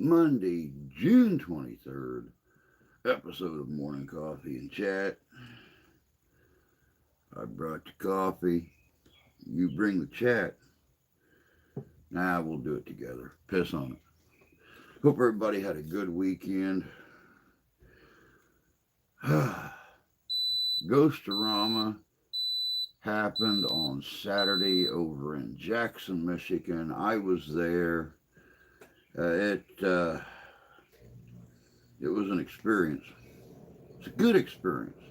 Monday, June 23rd episode of Morning Coffee and Chat. I brought the coffee. You bring the chat. Now we'll do it together. Piss on it. Hope everybody had a good weekend. Ghostorama happened on Saturday over in Jackson, Michigan. I was there. It was an experience. It's a good experience.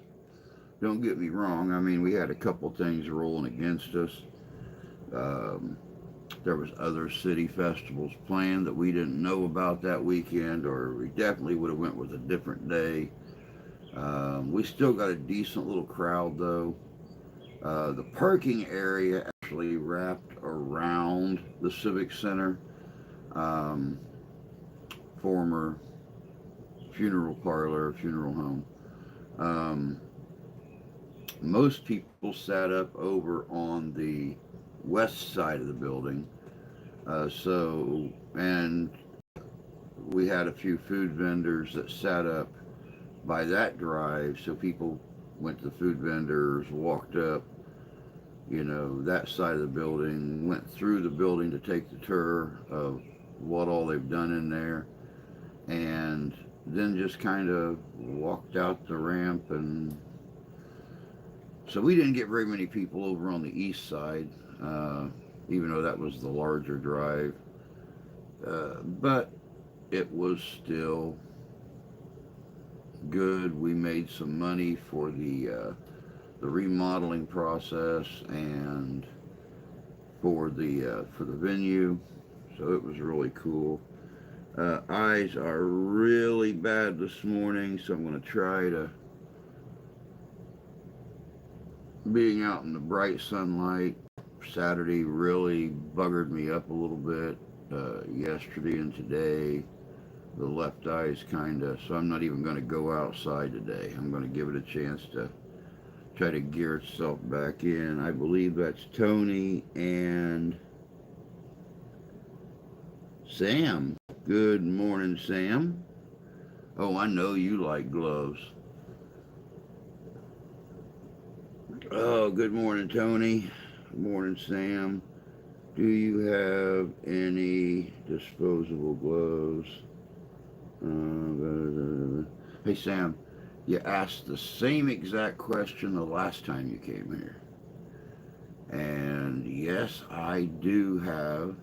Don't get me wrong. I mean, we had a couple things rolling against us. Um, there was other city festivals planned that we didn't know about that weekend, or we definitely would have went with a different day. We still got a decent little crowd though. The parking area actually wrapped around the Civic Center, um, former funeral parlor, funeral home. Um, Most people sat up over on the west side of the building. And we had a few food vendors that sat up by that drive. So people went to the food vendors, walked up, that side of the building, went through the building to take the tour of what all they've done in there, and then just kind of walked out the ramp. And so we didn't get very many people over on the east side, even though that was the larger drive. But it was still good. We made some money for the remodeling process and for the venue, so it was really cool. Eyes are really bad this morning, so I'm going to try to being out in the bright sunlight. Saturday really buggered me up a little bit. Yesterday and today, the left eye's kind of, so I'm not even going to go outside today. I'm going to give it a chance to try to gear itself back in. I believe that's Tony and Sam. Good morning, Sam. Oh, I know you like gloves. Oh, good morning, Tony. Good morning, Sam. Do you have any disposable gloves? Hey, Sam, you asked the same exact question the last time you came here. And yes, I do have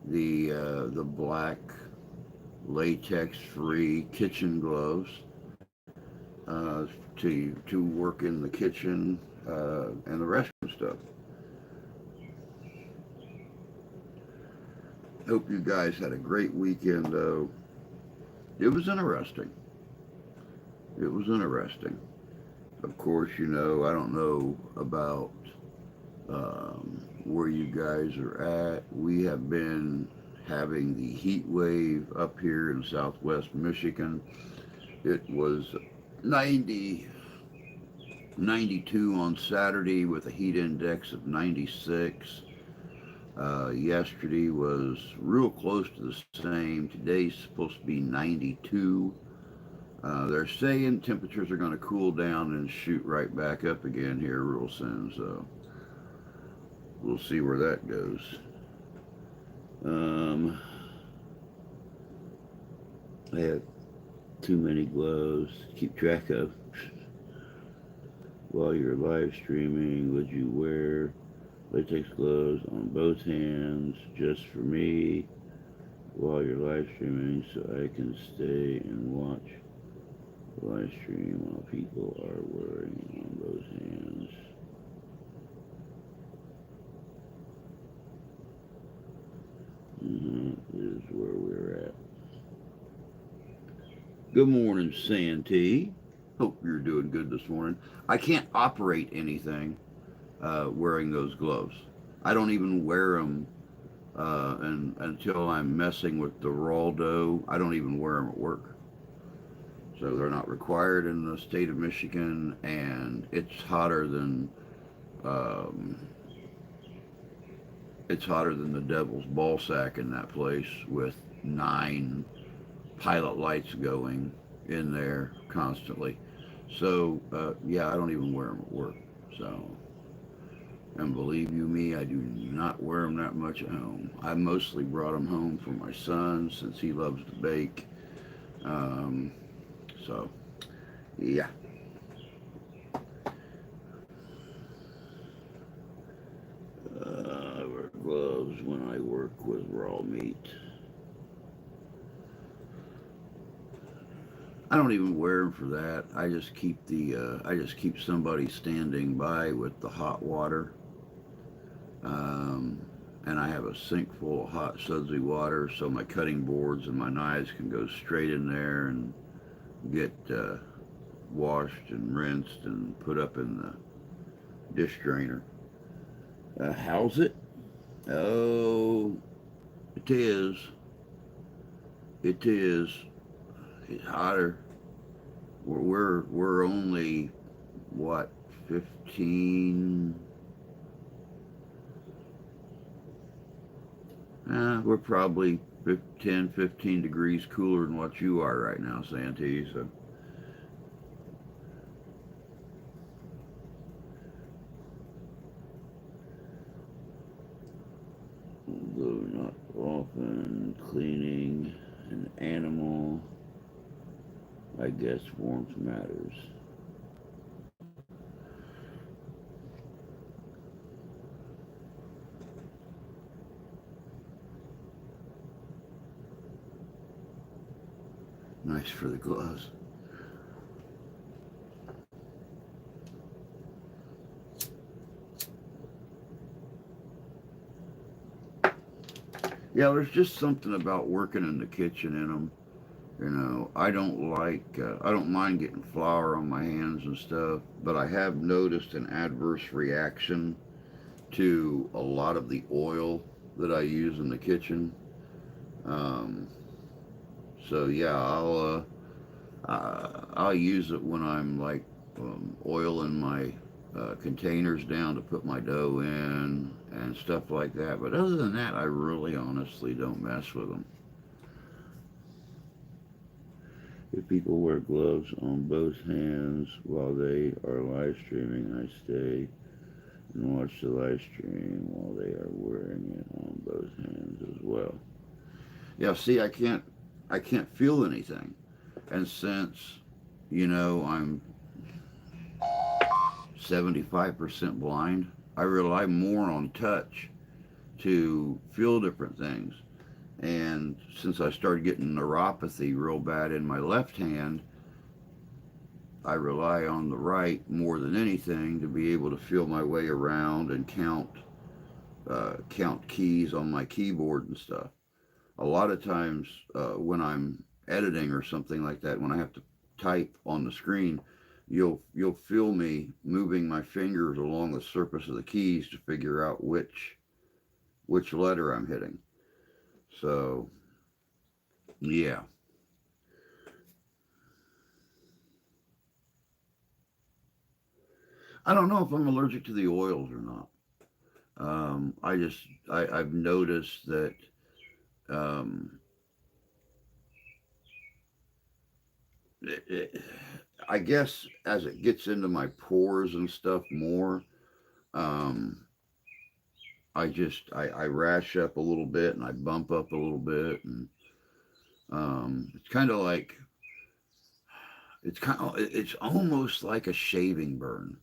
the black latex-free kitchen gloves to work in the kitchen and the restroom stuff. Hope you guys had a great weekend, though. It was interesting. It was interesting. Of course, I don't know about where you guys are at. We have been having the heat wave up here in southwest Michigan. It was 90, 92 on Saturday with a heat index of 96. Yesterday was real close to the same. Today's supposed to be 92. They're saying temperatures are going to cool down and shoot right back up again here real soon, so we'll see where that goes. I have too many gloves to keep track of. While you're live streaming, would you wear latex gloves on both hands just for me while you're live streaming so I can stay and watch the live stream while people are wearing on both hands? This is where we're at. Good morning, Santee. Hope you're doing good this morning. I can't operate anything wearing those gloves. I don't even wear them until I'm messing with the raw dough. I don't even wear them at work. So they're not required in the state of Michigan, and um, it's hotter than the devil's ball sack in that place with 9 pilot lights going in there constantly. So, yeah, I don't even wear them at work. So, and believe you me, I do not wear them that much at home. I mostly brought them home for my son since he loves to bake. Um, so, yeah. I wear gloves when I work with raw meat. I don't even wear them for that. I just keep somebody standing by with the hot water. Um, and I have a sink full of hot sudsy water so my cutting boards and my knives can go straight in there and get washed and rinsed and put up in the dish drainer. How's it? Oh, it is. It is. It's hotter. We're only what 15. We're probably 10, 15 degrees cooler than what you are right now, Santee. So, although not often cleaning an animal, I guess warmth matters. Nice for the gloves. Yeah, there's just something about working in the kitchen in them. You know, I don't mind getting flour on my hands and stuff, but I have noticed an adverse reaction to a lot of the oil that I use in the kitchen. Um, so yeah, I'll use it when I'm like oiling my containers down to put my dough in and stuff like that. But other than that, I really honestly don't mess with them. If people wear gloves on both hands while they are live streaming, I stay and watch the live stream while they are wearing it on both hands as well. Yeah, see, I can't feel anything, and since I'm 75% blind, I rely more on touch to feel different things. And since I started getting neuropathy real bad in my left hand, I rely on the right more than anything to be able to feel my way around and count keys on my keyboard and stuff. A lot of times when I'm editing or something like that, when I have to type on the screen, you'll feel me moving my fingers along the surface of the keys to figure out which letter I'm hitting. So yeah, I don't know if I'm allergic to the oils or not. I've noticed that um, it, it, I guess as it gets into my pores and stuff more, um, I rash up a little bit and I bump up a little bit, and it's kind of like it's almost like a shaving burn,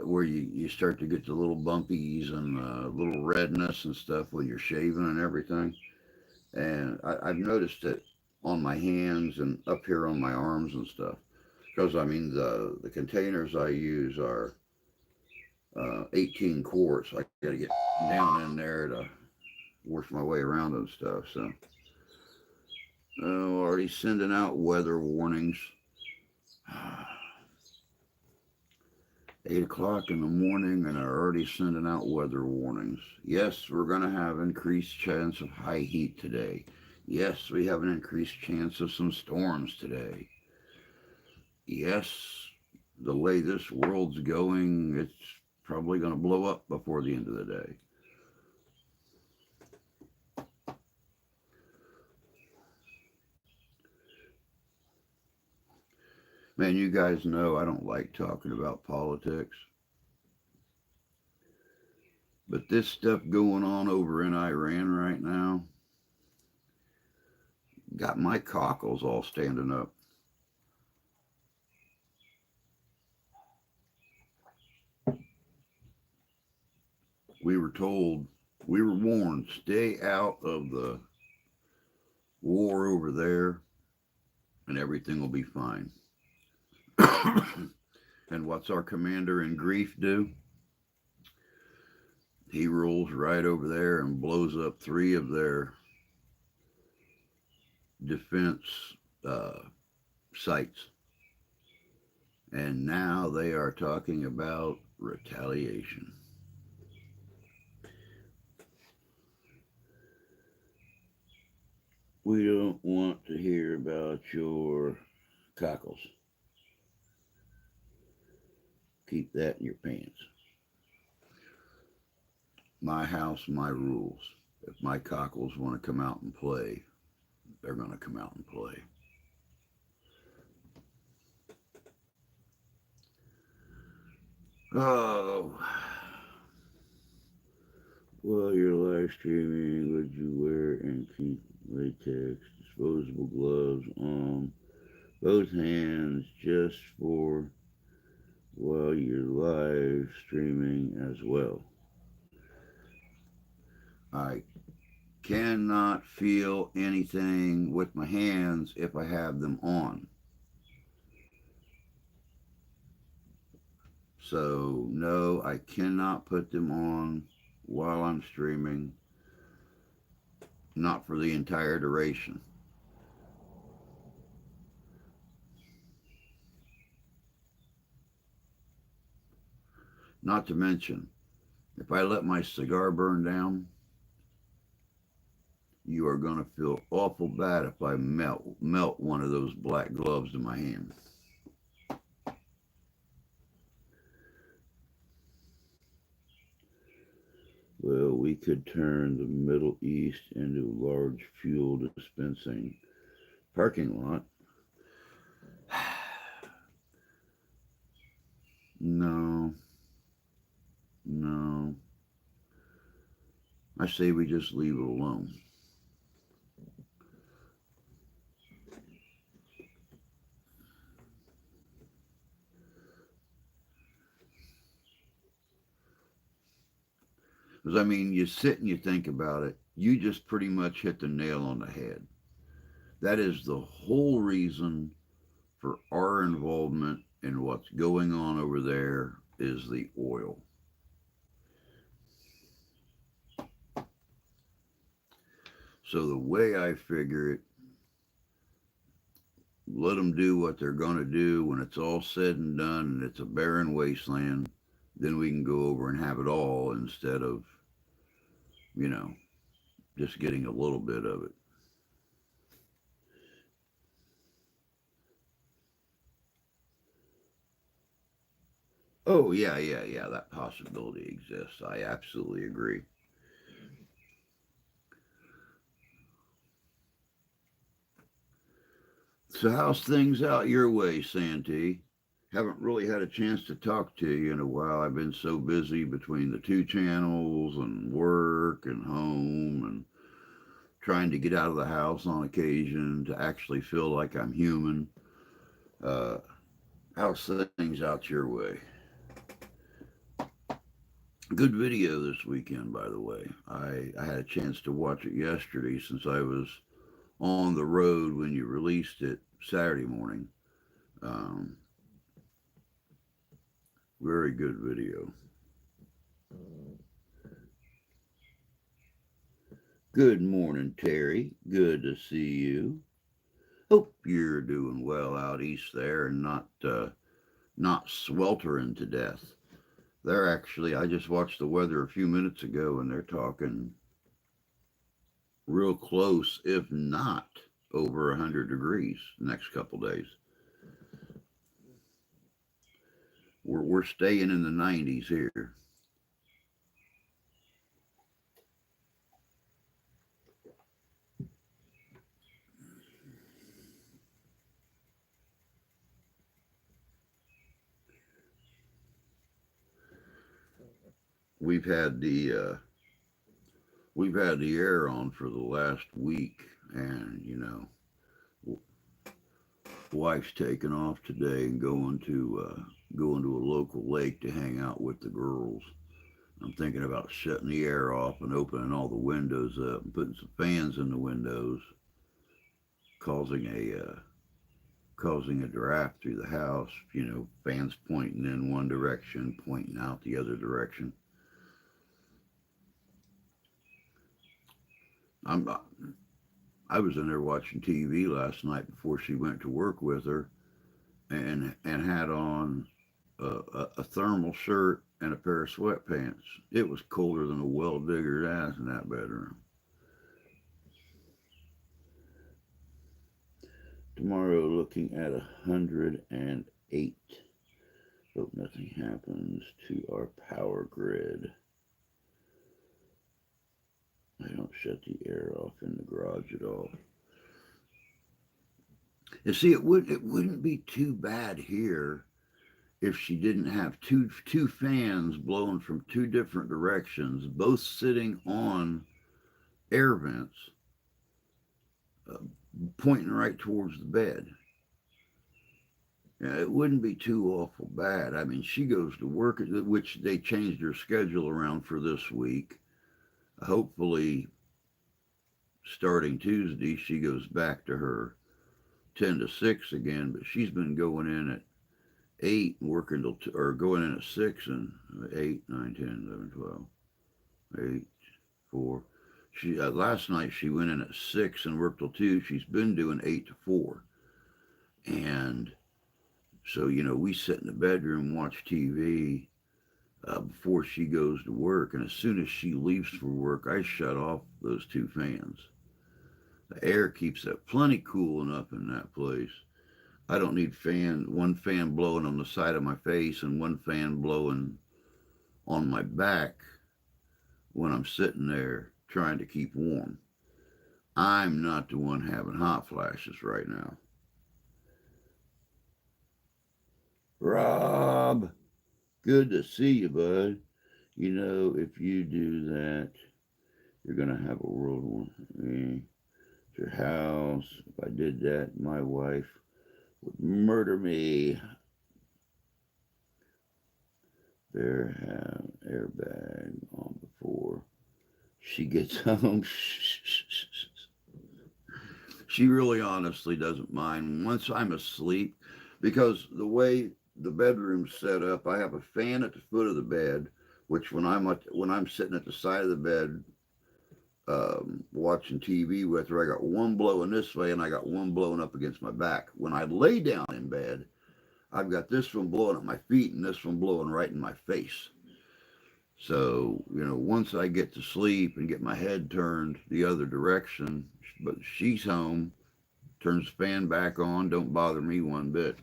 where you start to get the little bumpies and little redness and stuff when you're shaving and everything. And I've noticed it on my hands and up here on my arms and stuff. Because I mean the containers I use are 18 quarts. I got to get down in there to work my way around and stuff. So already sending out weather warnings. 8 o'clock in the morning, and are already sending out weather warnings. Yes, we're going to have increased chance of high heat today. Yes, we have an increased chance of some storms today. Yes, the way this world's going, it's probably going to blow up before the end of the day. Man, you guys know I don't like talking about politics, but this stuff going on over in Iran right now got my cockles all standing up. We were told, we were warned, stay out of the war over there and everything will be fine. And what's our commander in grief do? He rolls right over there and blows up three of their defense uh, sites. And now they are talking about retaliation. We don't want to hear about your cockles. Keep that in your pants. My house, my rules. If my cockles want to come out and play, they're going to come out and play. Oh, while you're live streaming, would you wear and keep latex disposable gloves on both hands just for while you're live streaming as well? I cannot feel anything with my hands if I have them on. So, no, I cannot put them on while I'm streaming, not for the entire duration. Not to mention, if I let my cigar burn down, you are going to feel awful bad if I melt one of those black gloves in my hand. Well, we could turn the Middle East into a large fuel dispensing parking lot. No, no. I say we just leave it alone. Because, I mean, you sit and you think about it, you just pretty much hit the nail on the head. That is the whole reason for our involvement in what's going on over there is the oil. So the way I figure it, let them do what they're going to do. When it's all said and done and it's a barren wasteland, then we can go over and have it all instead of, you know, just getting a little bit of it. Oh, yeah, yeah, yeah, that possibility exists. I absolutely agree. So, how's things out your way, Santee? Haven't really had a chance to talk to you in a while. I've been so busy between the two channels and work and home and trying to get out of the house on occasion to actually feel like I'm human. Uh, how's things out your way? Good video this weekend, by the way. I had a chance to watch it yesterday since I was on the road when you released it Saturday morning. Um, very good video. Good morning, Terry. Good to see you. Hope you're doing well out east there and not sweltering to death. They're actually, I just watched the weather a few minutes ago and they're talking real close, if not over 100 degrees next couple days. We're staying in the 90s here. we've had the we've had the air on for the last week, and wife's taking off today and going to a local lake to hang out with the girls. I'm thinking about shutting the air off and opening all the windows up and putting some fans in the windows, causing a draft through the house. Fans pointing in one direction, pointing out the other direction. I'm I was in there watching TV last night before she went to work with her, and had on a thermal shirt and a pair of sweatpants. It was colder than a well digger's ass in that bedroom. Tomorrow, looking at 108. Hope nothing happens to our power grid. I don't shut the air off in the garage at all. You see, it wouldn't be too bad here if she didn't have two fans blowing from two different directions, both sitting on air vents, uh, pointing right towards the bed. Yeah, it wouldn't be too awful bad. I mean, she goes to work, which they changed her schedule around for this week. Hopefully, starting Tuesday, she goes back to her 10 to 6 again, but she's been going in at 8 and working till, or going in at 6 and 8, 9, 10, 11, 12, 8, 4. Last night she went in at 6 and worked till 2. She's been doing 8 to 4. And so, we sit in the bedroom and watch TV before she goes to work. And as soon as she leaves for work, I shut off those two fans. The air keeps it plenty cool enough in that place. I don't need one fan blowing on the side of my face and one fan blowing on my back when I'm sitting there trying to keep warm. I'm not the one having hot flashes right now. Rob, good to see you, bud. If you do that, you're going to have a world war. Your house. If I did that, my wife would murder me. Bear have airbag on before she gets home. She really honestly doesn't mind once I'm asleep, because the way the bedroom's set up, I have a fan at the foot of the bed, which when I'm sitting at the side of the bed watching TV with her, I got one blowing this way and I got one blowing up against my back. When I lay down in bed, I've got this one blowing at my feet and this one blowing right in my face. So, once I get to sleep and get my head turned the other direction, but she's home, turns the fan back on, don't bother me one bit.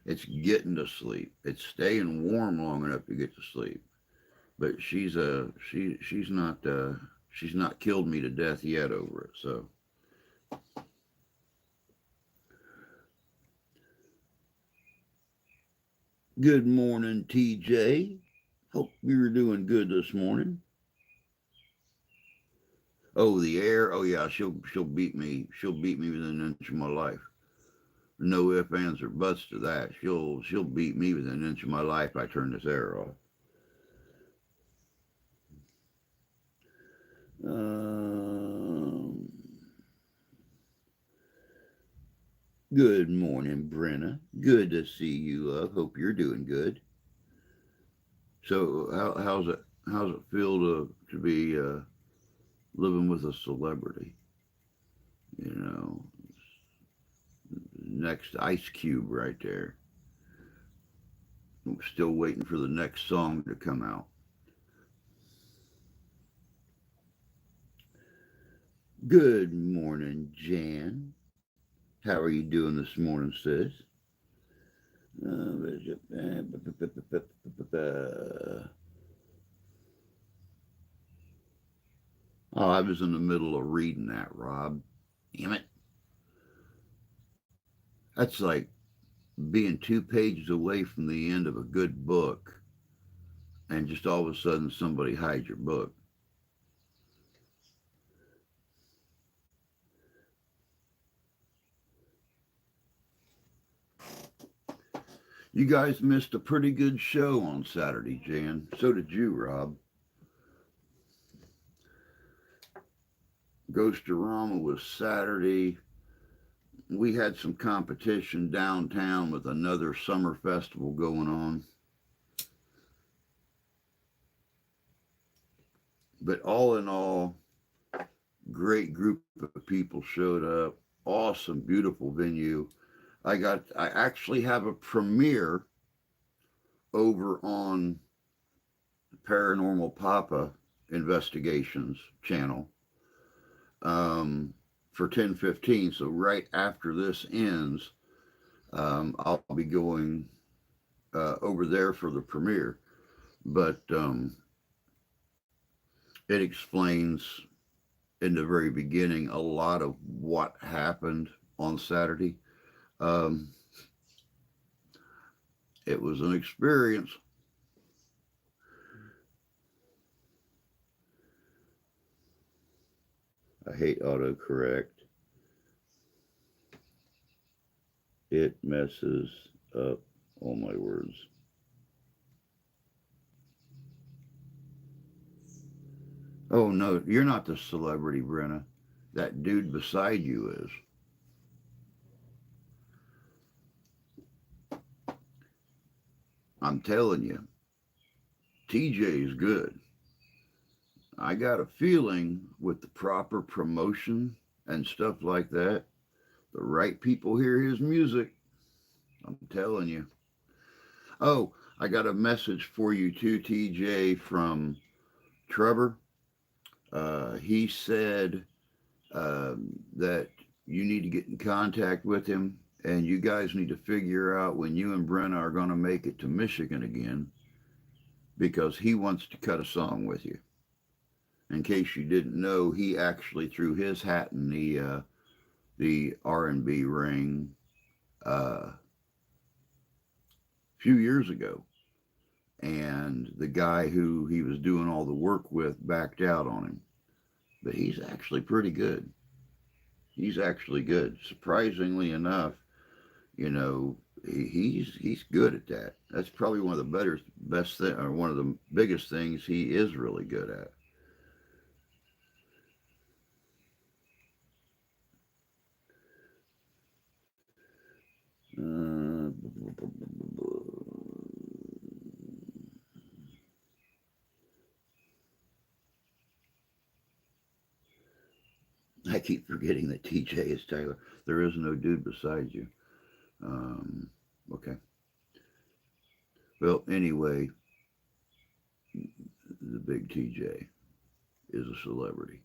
It's getting to sleep. It's staying warm long enough to get to sleep. But she's not killed me to death yet over it. So good morning, TJ. Hope you're doing good this morning. Oh, the air. Oh yeah, she'll beat me. She'll beat me within an inch of my life. No ifs, ands, or buts to that. She'll beat me within an inch of my life. I turn this air off. Um, Good morning, Brenna. Good to see you, love. Hope you're doing good. So, how's it feel to be living with a celebrity? You know, next Ice Cube right there. I'm still waiting for the next song to come out. Good morning, Jan. How are you doing this morning, sis? Oh, I was in the middle of reading that, Rob. Damn it. That's like being 2 pages away from the end of a good book and just all of a sudden somebody hides your book. You guys missed a pretty good show on Saturday, Jan. So did you, Rob. Ghostorama was Saturday. We had some competition downtown with another summer festival going on. But all in all, great group of people showed up. Awesome, beautiful venue. I actually have a premiere over on Paranormal Papa Investigations channel for 10:15. So right after this ends, I'll be going over there for the premiere. But it explains in the very beginning a lot of what happened on Saturday. Um, it was an experience. I hate autocorrect. It messes up all my words. Oh no, you're not the celebrity, Brenna. That dude beside you is. I'm telling you, TJ is good. I got a feeling with the proper promotion and stuff like that, the right people hear his music. I'm telling you. Oh, I got a message for you too, TJ, from Trevor. He said that you need to get in contact with him and you guys need to figure out when you and Brenna are going to make it to Michigan again because he wants to cut a song with you. In case you didn't know, he actually threw his hat in the R&B ring a few years ago, and the guy who he was doing all the work with backed out on him. But he's actually pretty good. He's actually good. Surprisingly enough, you know, he's good at that. That's probably one of the best thing, or one of the biggest things he is really good at. Uh, I keep forgetting that TJ is Taylor. There is no dude beside you. Um, okay. Well, anyway, the big TJ is a celebrity.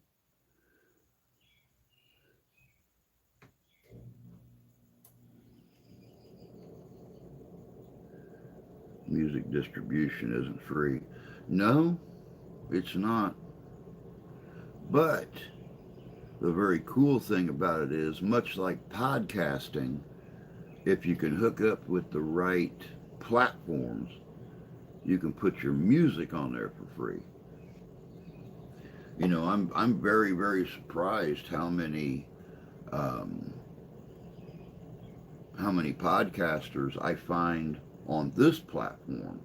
Music distribution isn't free. No, it's not. But the very cool thing about it is, much like podcasting, if you can hook up with the right platforms, you can put your music on there for free. You know, I'm very surprised um, how many podcasters I find on this platform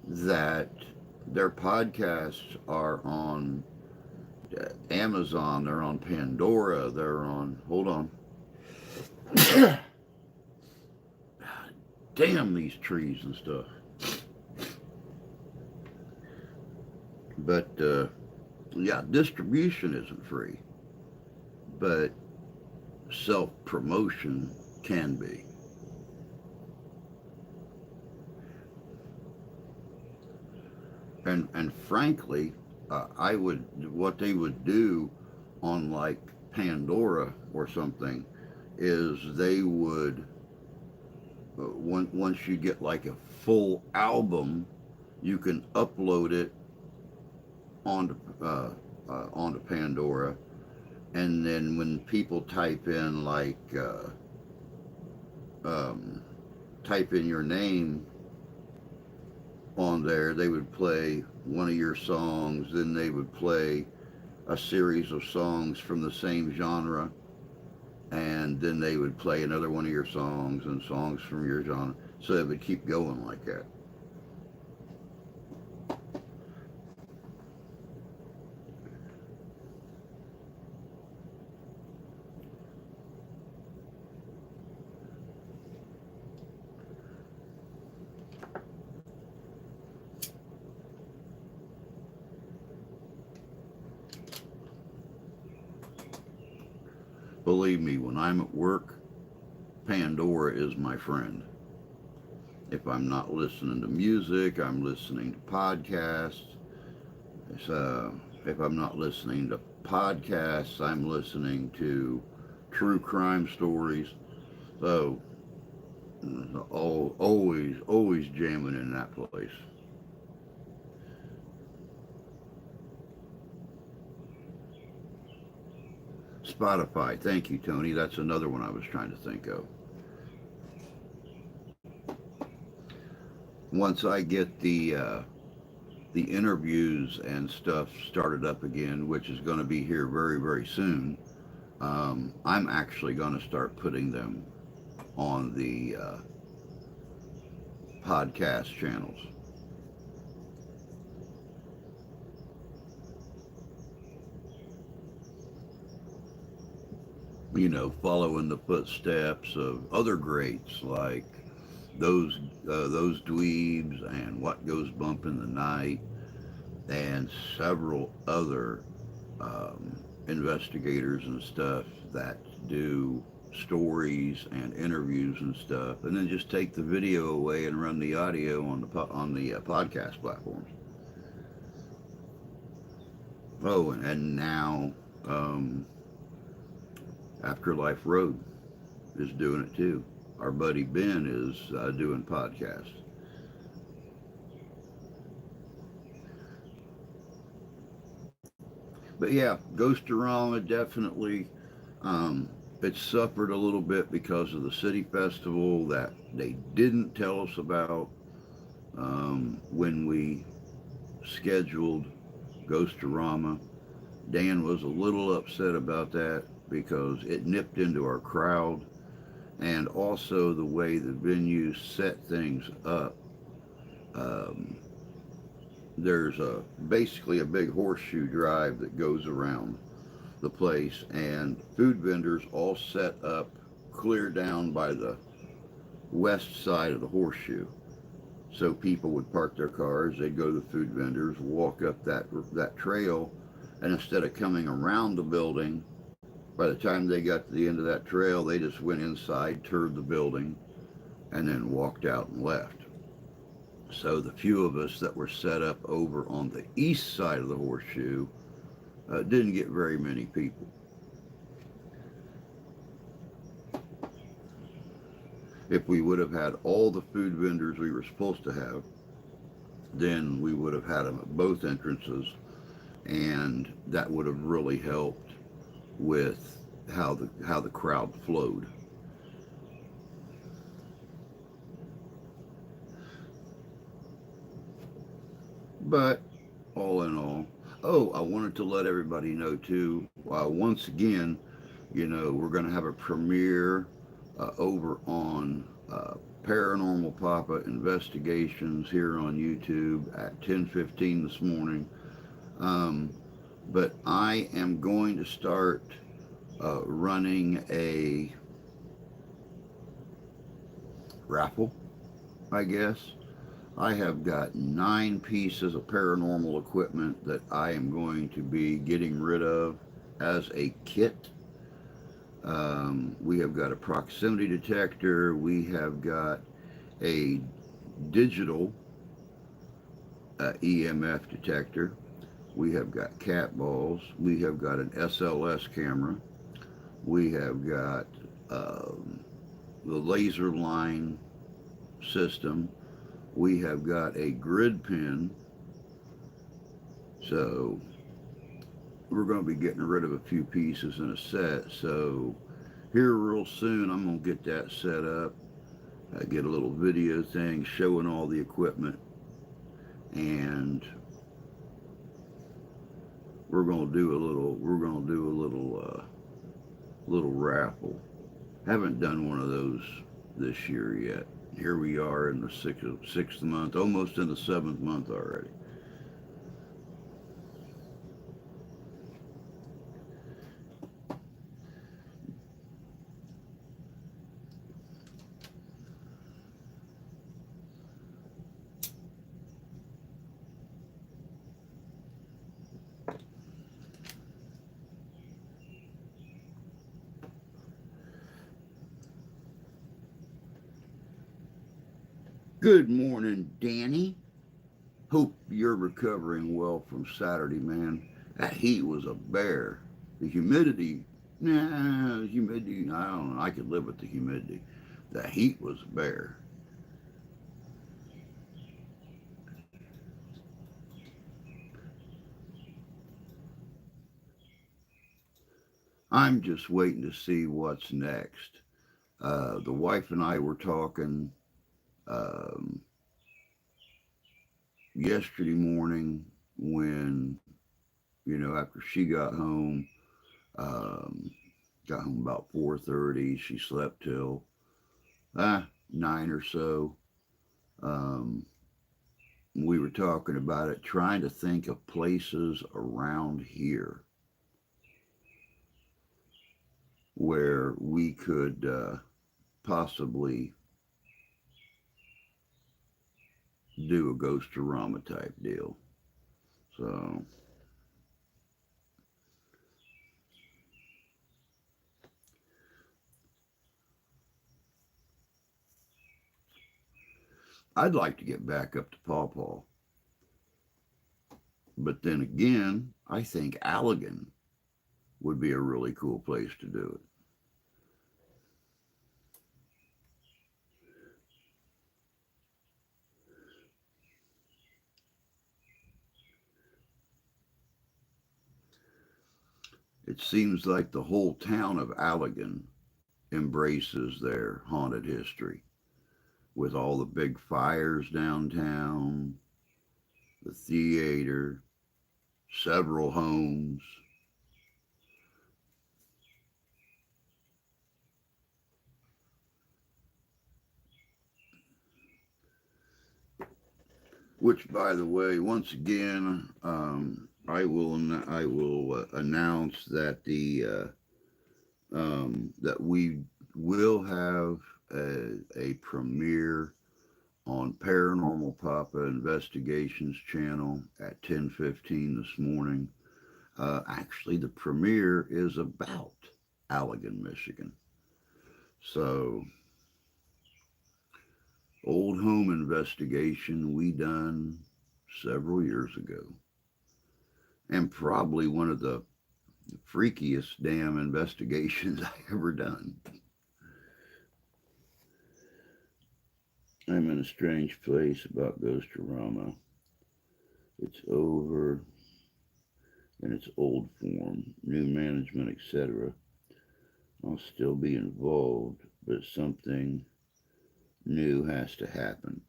that their podcasts are on Amazon, they're on Pandora, they're on. Hold on. Damn these trees and stuff. But yeah, distribution isn't free, but self promotion can be. And frankly, I would what they would do on like Pandora or something is they would once you get like a full album, you can upload it onto onto Pandora, and then when people type in like um, type in your name on there. They would play one of your songs, then they would play a series of songs from the same genre, and then they would play another one of your songs and songs from your genre. So it would keep going like that. Believe me, when I'm at work, Pandora is my friend. If I'm not listening to music, I'm listening to podcasts. If I'm not listening to podcasts, I'm listening to true crime stories. So, always jamming in that place. Spotify, thank you, Tony. That's another one I was trying to think of. Once I get the interviews and stuff started up again, which is going to be here very soon, I'm actually going to start putting them on the podcast channels. You know, following the footsteps of other greats like those those dweebs and what goes bump in the night and several other investigators and stuff that do stories and interviews and stuff, and then just take the video away and run the audio on the podcast platforms. Oh, and now Afterlife Road is doing it too. Our buddy Ben is doing podcasts. But yeah, Ghostorama definitely. It suffered a little bit because of the city festival that they didn't tell us about when we scheduled Ghostorama. Dan was a little upset about that because it nipped into our crowd, and also the way the venue set things up. Um, there's basically a big horseshoe drive that goes around the place, and food vendors all set up clear down by the west side of the horseshoe. So people would park their cars, they'd go to the food vendors, walk up that trail, and instead of coming around the building, by the time they got to the end of that trail, they just went inside, toured the building, and then walked out and left. So the few of us that were set up over on the east side of the horseshoe didn't get very many people. If we would have had all the food vendors we were supposed to have, then we would have had them at both entrances, and that would have really helped with how the crowd flowed. But all in all, oh, I wanted to let everybody know too. Once again, you know, we're going to have a premiere over on Paranormal Papa Investigations here on YouTube at 10:15 this morning. Um, but I am going to start running a raffle, I guess. I have got 9 pieces of paranormal equipment that I am going to be getting rid of as a kit. We have got a proximity detector. We have got a digital EMF detector. We have got cat balls. We have got an SLS camera. We have got the laser line system. We have got a grid pin. So we're going to be getting rid of a few pieces in a set. So here real soon I'm going to get that set up. I get a little video thing showing all the equipment. and we're gonna do a little raffle. Haven't done one of those this year yet. Here we are in the sixth month, almost in the seventh month already. Good morning, Danny. Hope you're recovering well from Saturday, man. That heat was a bear. The humidity, nah, the humidity, I don't know. I could live with the humidity. The heat was a bear. I'm just waiting to see what's next. The wife and I were talking um, yesterday morning when, after she um, got home about 4:30. She slept till 9 or so. Um, we were talking about it, trying to think of places around here where we could possibly do a Ghostorama type deal. So I'd like to get back up to Paw Paw, but then again, I think Allegan would be a really cool place to do it. It seems like the whole town of Allegan embraces their haunted history with all the big fires downtown, the theater, several homes. Which, by the way, once again, I will announce that that we will have a premiere on Paranormal Papa Investigations channel at 10:15 this morning. Actually, the premiere is about Allegan, Michigan. So, old home investigation we done several years ago, and probably one of the freakiest damn investigations I ever done. I'm in a strange place about Ghostorama. It's over in its old form, new management, etc. I'll still be involved, but something new has to happen.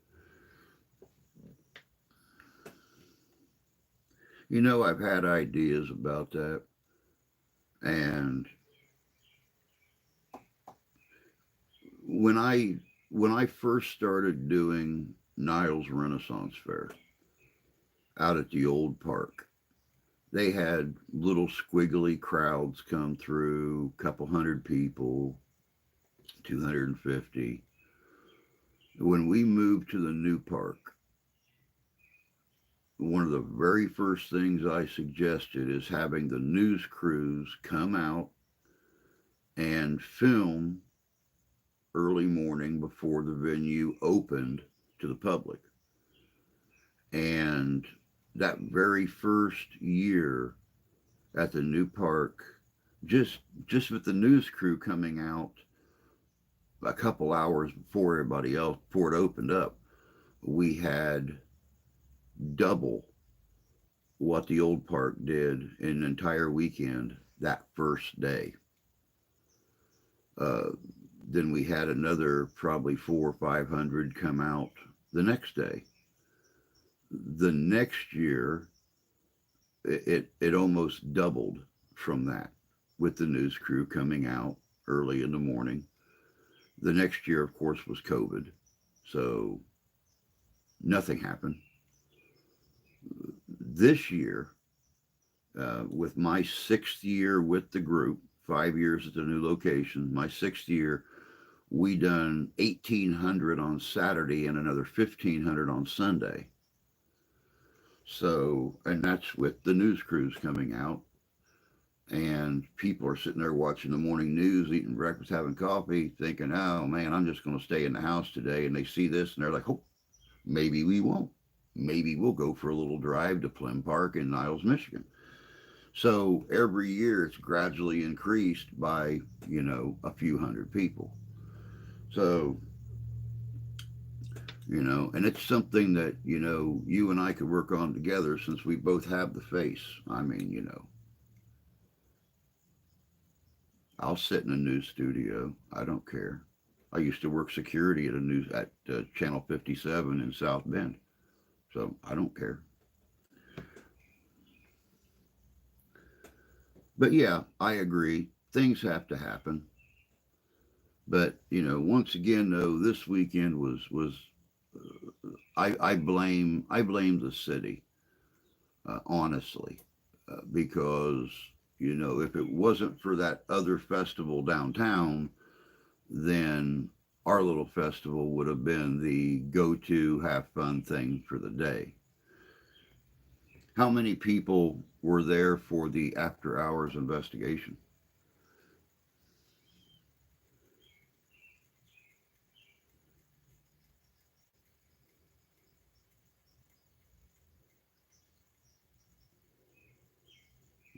I've had ideas about that, and when I first started doing Niles Renaissance Fair out at the old park, they had little squiggly crowds come through, a couple hundred people, 250. When we moved to the new park, one of the very first things I suggested is having the news crews come out and film early morning before the venue opened to the public. And that very first year at the new park, just with the news crew coming out a couple hours before everybody else, before it opened up, we had double what the old park did in an entire weekend that first day. Uh, then we had another probably 400 or 500 come out the next day. The next year, it almost doubled from that, with the news crew coming out early in the morning. The next year, of course, was COVID, so nothing happened. This year, with my sixth year with the group, 5 years at the new location, my sixth year, we done 1,800 on Saturday and another 1,500 on Sunday. So, and that's with the news crews coming out, and people are sitting there watching the morning news, eating breakfast, having coffee, thinking, "Oh man, I'm just going to stay in the house today." And they see this, and they're like, "Oh, maybe we won't. Maybe we'll go for a little drive to Plym Park in Niles, Michigan." So every year it's gradually increased by, a few hundred people. So, and it's something that, you and I could work on together, since we both have the face. I mean, I'll sit in a news studio. I don't care. I used to work security at Channel 57 in South Bend. So I don't care. But yeah, I agree. Things have to happen. But once again, though, this weekend was I blame the city, honestly, because if it wasn't for that other festival downtown, then our little festival would have been the go-to have fun thing for the day. How many people were there for the after hours investigation?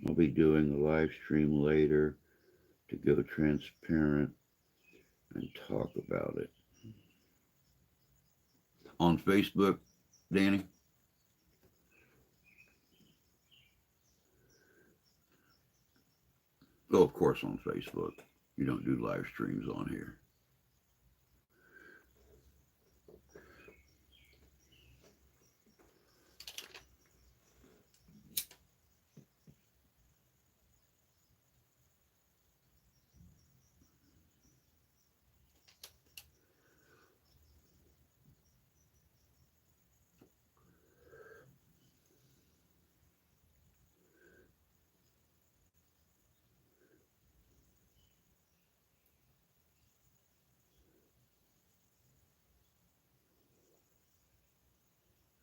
I'll be doing a live stream later to go transparent and talk about it on Facebook, Danny. Oh, of course, on Facebook. You don't do live streams on here.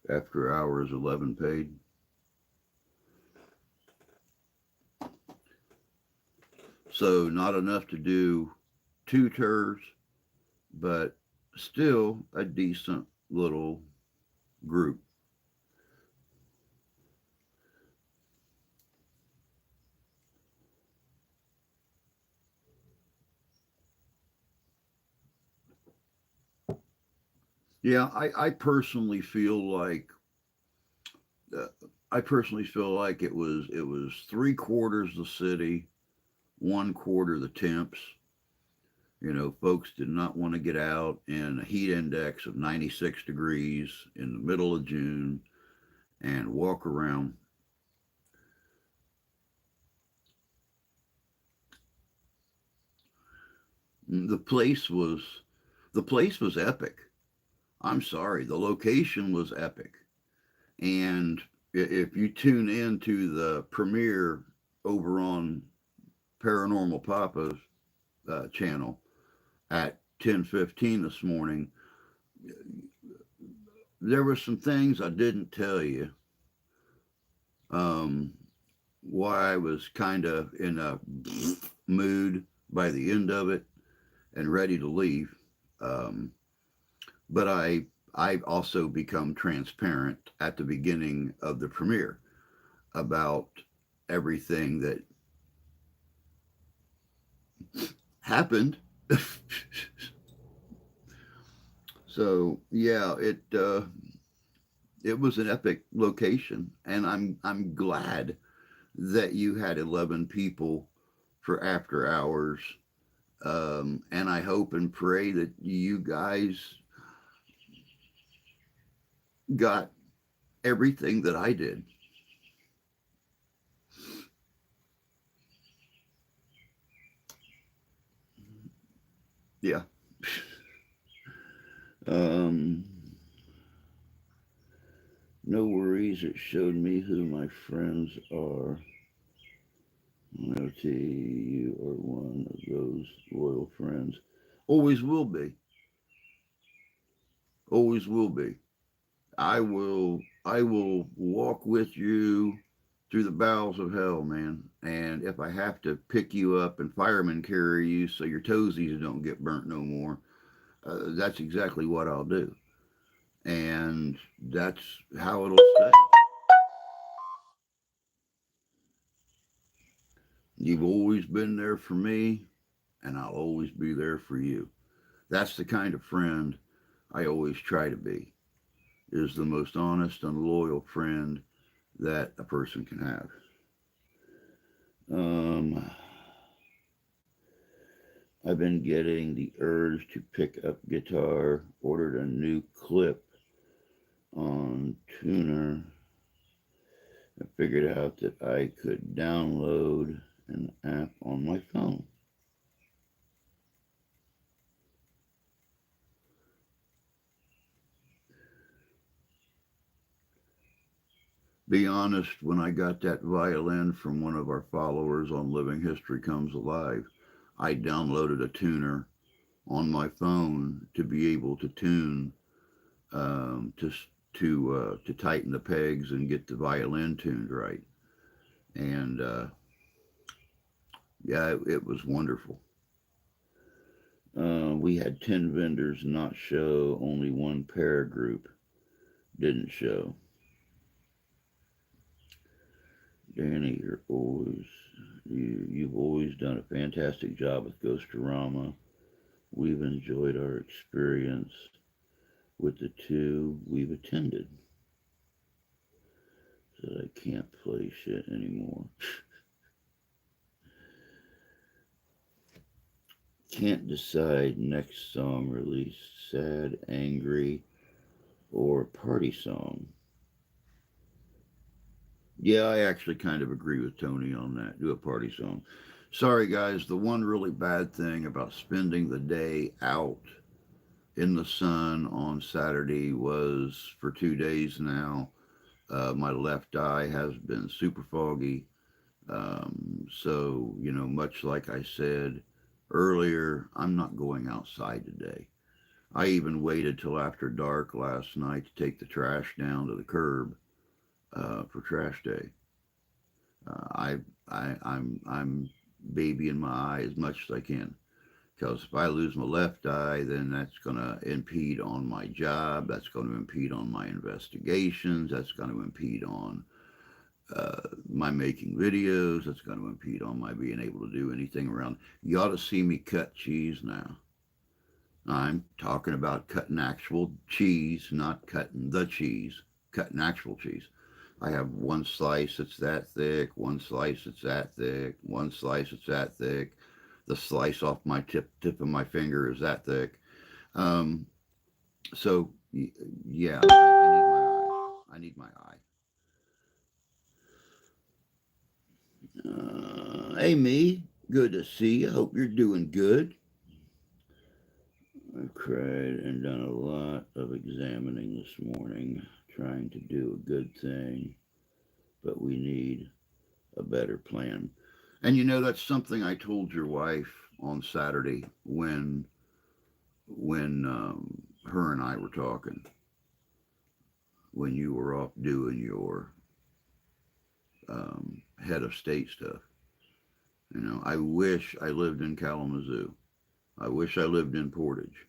After hours 11 paid. So not enough to do two tours, but still a decent little group. Yeah, uh, I personally feel like it was three-quarters the city, one quarter the temps. Folks did not want to get out in a heat index of 96 degrees in the middle of June and walk around. The place was the place was epic. I'm sorry, the location was epic. And if you tune into the premiere over on Paranormal Papa's channel at 10:15 this morning, there were some things I didn't tell you. Um, why I was kind of in a mood by the end of it and ready to leave. Um, but I also become transparent at the beginning of the premiere about everything that happened. So yeah, it was an epic location, and I'm glad that you had 11 people for after hours. And I hope and pray that you guys got everything that I did. Yeah. Um, no worries. It showed me who my friends are. Loyalty, you are one of those loyal friends. Always will be. Always will be. I will walk with you through the bowels of hell, man. And if I have to pick you up and fireman carry you so your toesies don't get burnt no more, that's exactly what I'll do. And that's how it'll stay. You've always been there for me, and I'll always be there for you. That's the kind of friend I always try to be. Is the most honest and loyal friend that a person can have. Um, I've been getting the urge to pick up guitar. Ordered a new clip on Tuner. I figured out that I could download an app on my phone. Be honest, when I got that violin from one of our followers on Living History Comes Alive, I downloaded a tuner on my phone to be able to tune to to tighten the pegs and get the violin tuned right. And yeah, it was wonderful. We had 10 vendors not show. Only one pair group didn't show. Danny, you've always done a fantastic job with Ghostorama. We've enjoyed our experience with the two we've attended. Said I can't play shit anymore. Can't decide next song release. Sad, angry, or party song. Yeah, I actually kind of agree with Tony on that. Do a party song. Sorry, guys. The one really bad thing about spending the day out in the sun on Saturday was for 2 days now. My left eye has been super foggy. So, much like I said earlier, I'm not going outside today. I even waited till after dark last night to take the trash down to the curb for trash day. I'm babying my eye as much as I can because if I lose my left eye, then that's going to impede on my job. That's going to impede on my investigations. That's going to impede on my making videos. That's going to impede on my being able to do anything around. You ought to see me cut cheese now. I'm talking about cutting actual cheese, not cutting the cheese, cutting actual cheese. I have one slice that's that thick, one slice that's that thick, one slice that's that thick. The slice off my tip of my finger is that thick. Um, so yeah, I need my eye. Amy, good to see you. Hope you're doing good. I've cried and done a lot of examining this morning, trying to do a good thing, but we need a better plan. And that's something I told your wife on Saturday when her and I were talking, when you were off doing your head of state stuff. I wish I lived in Kalamazoo. I wish I lived in Portage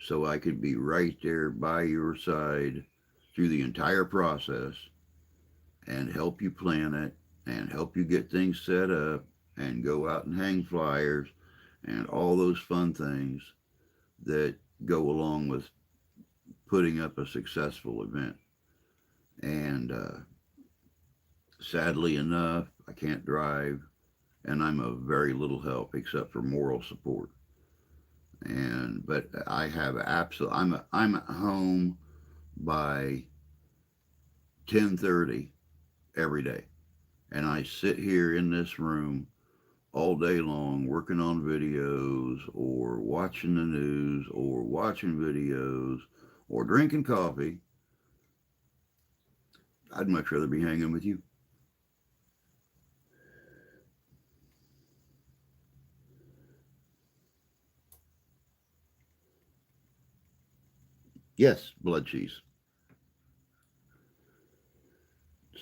so I could be right there by your side through the entire process and help you plan it and help you get things set up and go out and hang flyers and all those fun things that go along with putting up a successful event. And sadly enough, I can't drive and I'm of very little help except for moral support. But I have I'm at home by 10:30 every day. And I sit here in this room all day long working on videos or watching the news or watching videos or drinking coffee. I'd much rather be hanging with you. Yes, blood cheese.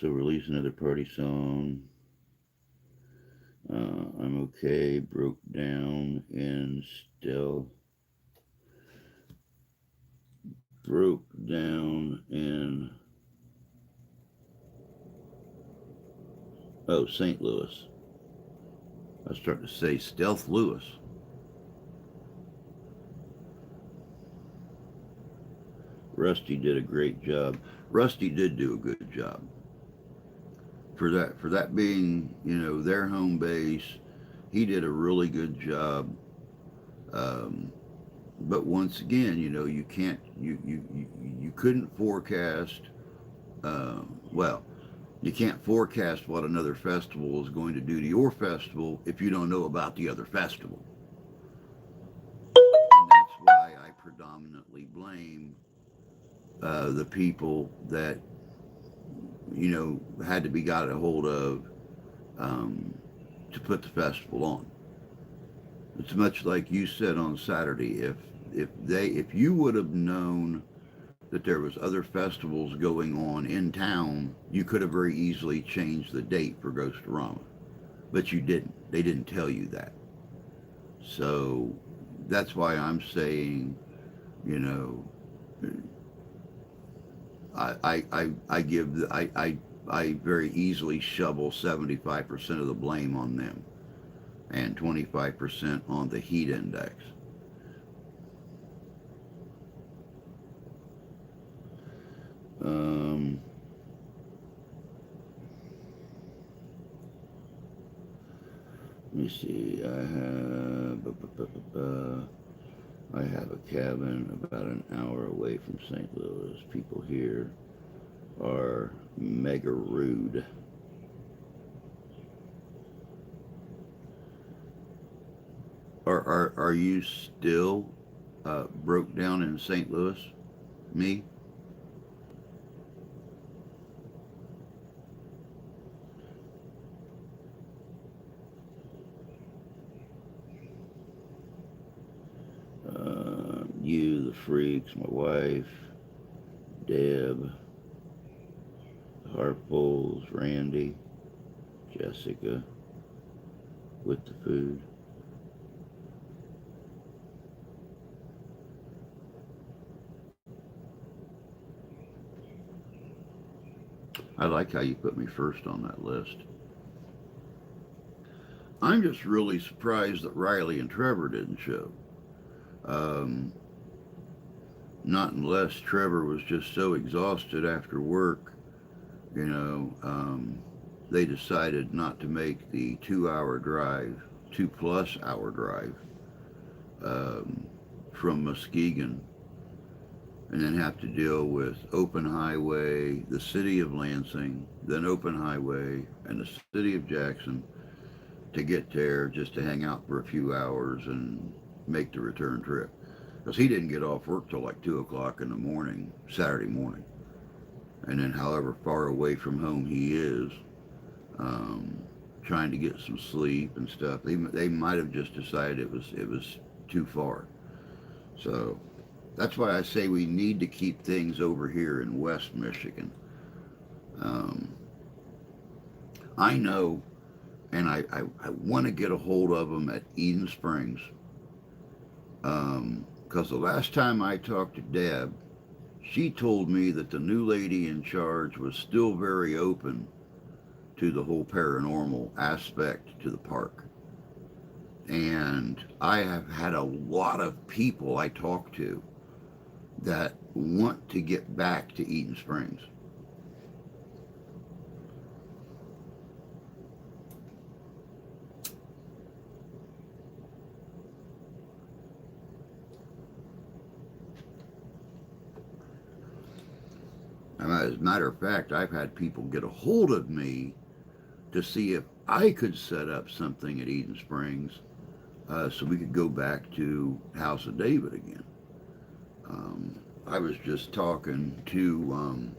So release another party song. I'm okay. Broke down and still broke down in St. Louis. I was starting to say Stealth Lewis. Rusty did a great job. Rusty did do a good job for that being their home base. He did a really good job. Um, but once again, you can't you couldn't forecast. Well, you can't forecast what another festival is going to do to your festival if you don't know about the other festival. And that's why I predominantly blame the people that had to be got a hold of um, to put the festival on. It's much like you said on Saturday. If you would have known that there was other festivals going on in town, you could have very easily changed the date for Ghostorama, but you didn't. They didn't tell you that. So that's why I'm saying, you know, I give I very easily shovel 75% of the blame on them and 25% on the heat index. Um, Let me see. I have a cabin about an hour away from St. Louis. People here are mega rude. Are you still broke down in St. Louis? Me? You, the freaks, my wife, Deb, Harpoles, Randy, Jessica, with the food. I like how you put me first on that list. I'm just really surprised that Riley and Trevor didn't show. Um, Not unless Trevor was just so exhausted after work, you know, they decided not to make the 2 hour drive, 2+ hour drive um, from Muskegon and then have to deal with open highway, the city of Lansing, then open highway, and the city of Jackson to get there just to hang out for a few hours and make the return trip. Because he didn't get off work till like 2 o'clock in the morning, Saturday morning. And then however far away from home he is, um, trying to get some sleep and stuff, they might have just decided it was too far. So that's why I say we need to keep things over here in West Michigan. Um, I know, and I want to get a hold of them at Eden Springs. Because the last time I talked to Deb, she told me that the new lady in charge was still very open to the whole paranormal aspect to the park. And I have had a lot of people I talk to that want to get back to Eden Springs. As a matter of fact, I've had people get a hold of me to see if I could set up something at Eden Springs so we could go back to House of David again. I was just talking to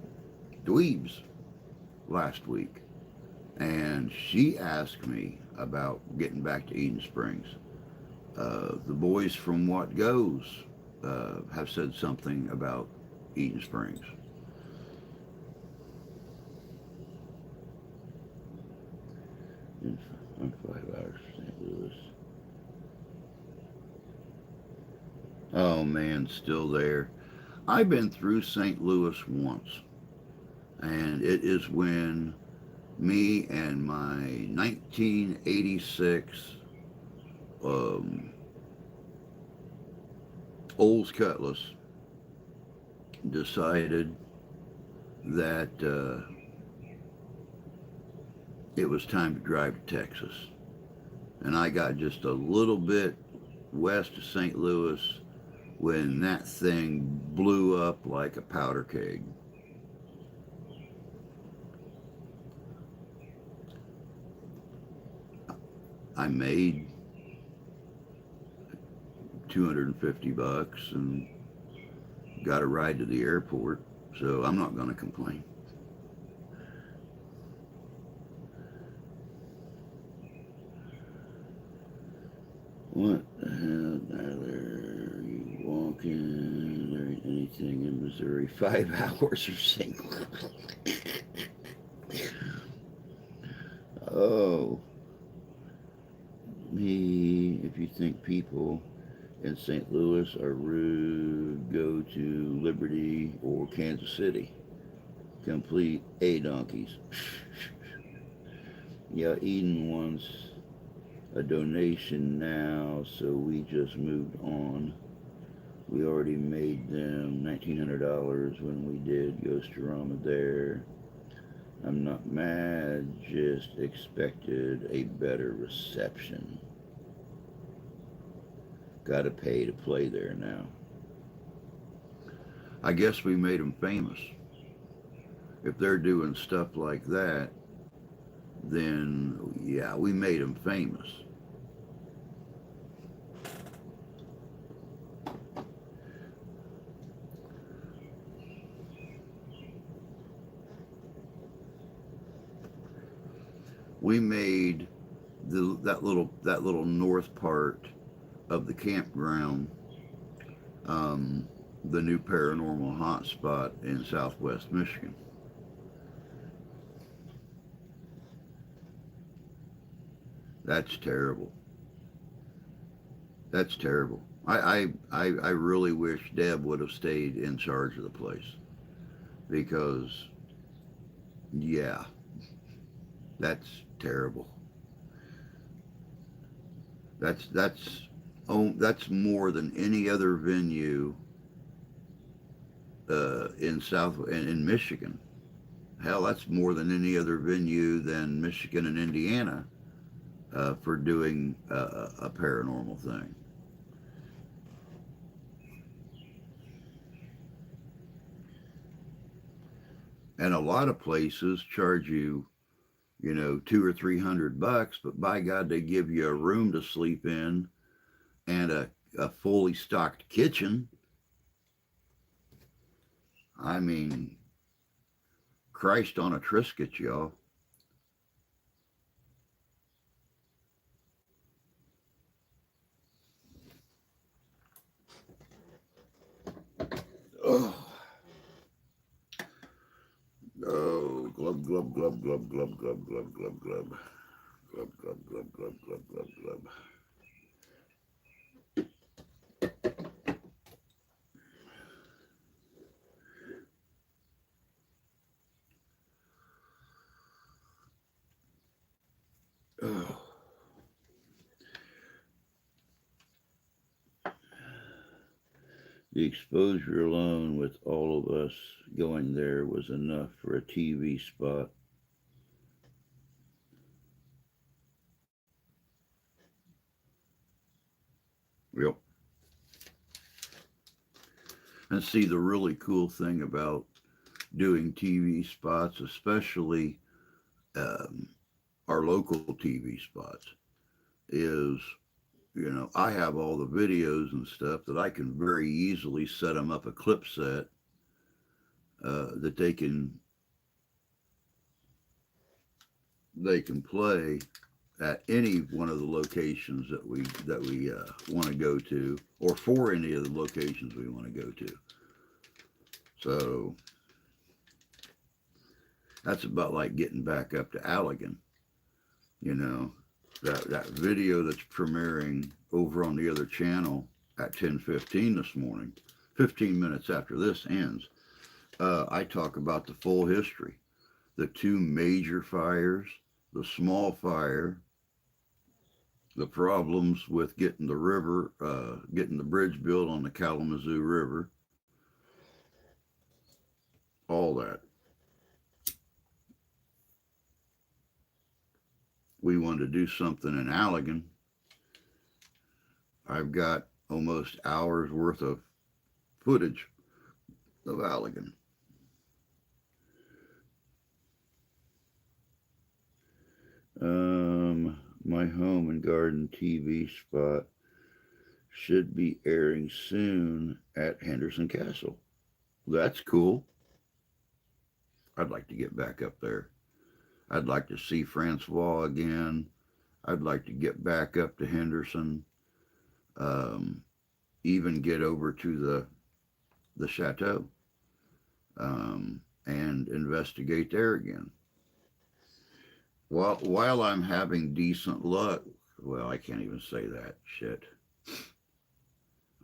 Dweebs last week, and she asked me about getting back to Eden Springs. The boys from What Goes have said something about Eden Springs. In 5 hours, St. Louis. Oh man, still there. I've been through St. Louis once, and it is when me and my 1986 um, Olds Cutlass decided that it was time to drive to Texas. And I got just a little bit west of St. Louis when that thing blew up like a powder keg. I made $250 and got a ride to the airport, so I'm not going to complain. What the hell, Tyler? Are you walking? There ain't anything in Missouri. 5 hours or single. Oh, me. If you think people in St. Louis are rude, go to Liberty or Kansas City. Complete A donkeys. Yeah, Eden wants a donation now, so we just moved on. We already made them $1,900 when we did Ghost-orama there. I'm not mad, just expected a better reception. Gotta pay to play there now. I guess we made them famous. If they're doing stuff like that, then yeah, we made them famous. We made that little north part of the campground the new paranormal hotspot in Southwest Michigan. That's terrible. That's terrible. I really wish Deb would have stayed in charge of the place because, yeah, that's terrible. That's more than any other venue in Michigan. Hell, that's more than any other venue than Michigan and Indiana for doing a paranormal thing. And a lot of places charge you, $200 or $300, but by God, they give you a room to sleep in and a fully stocked kitchen. I mean, Christ on a Triscuit, y'all. Oh, oh, glub, glub, glub, glub, glub, glub, glub, glub, glub. Glub, glub, glub, glub, glub, glub, glub. Oh. The exposure alone with all of us going there was enough for a TV spot. Yep. And see, the really cool thing about doing TV spots, especially um, our local TV spots, is, I have all the videos and stuff that I can very easily set them up a clip set that they can play at any one of the locations that we want to go to, or for any of the locations we want to go to. So that's about like getting back up to Allegan. You know, that video that's premiering over on the other channel at 10:15 this morning, 15 minutes after this ends. I talk about the full history, the two major fires, the small fire, the problems with getting the river, getting the bridge built on the Kalamazoo River, all that. We wanted to do something in Allegan. I've got almost hours worth of footage of Allegan. My home and garden TV spot should be airing soon at Henderson Castle. That's cool. I'd like to get back up there. I'd like to see Francois again. I'd like to get back up to Henderson. Um, Even get over to the chateau and investigate there again. While I'm having decent luck, well, I can't even say that. Shit.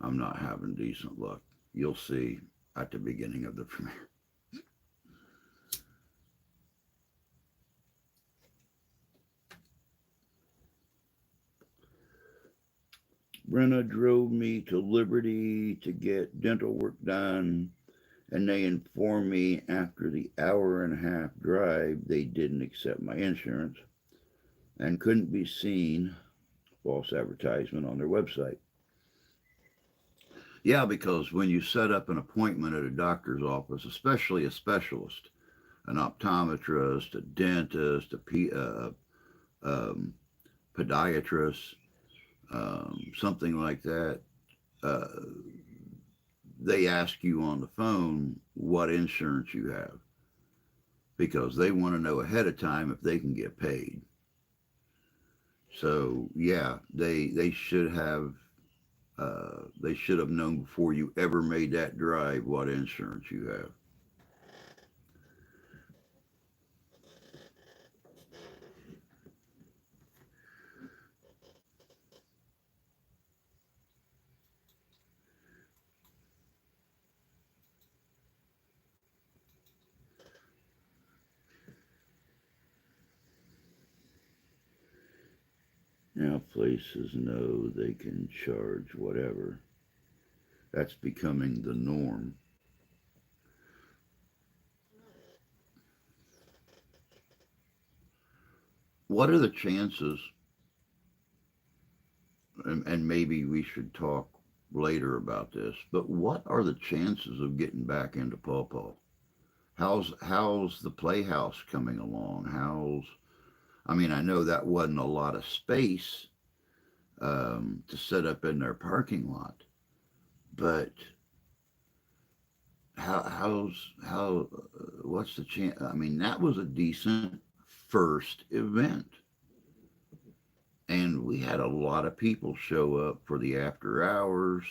I'm not having decent luck. You'll see at the beginning of the premiere. Brenna drove me to Liberty to get dental work done, and they informed me after the hour and a half drive they didn't accept my insurance and couldn't be seen. False advertisement on their website. Yeah, because when you set up an appointment at a doctor's office, especially a specialist, an optometrist, a dentist, um, podiatrist, something like that, uh, they ask you on the phone what insurance you have because they want to know ahead of time if they can get paid. So yeah, they should have known before you ever made that drive what insurance you have. Now places know they can charge whatever. That's becoming the norm. What are the chances, and maybe we should talk later about this, but what are the chances of getting back into Paw Paw? How's the Playhouse coming along? I mean, I know that wasn't a lot of space to set up in their parking lot, but what's the chance? I mean, that was a decent first event, and we had a lot of people show up for the after hours.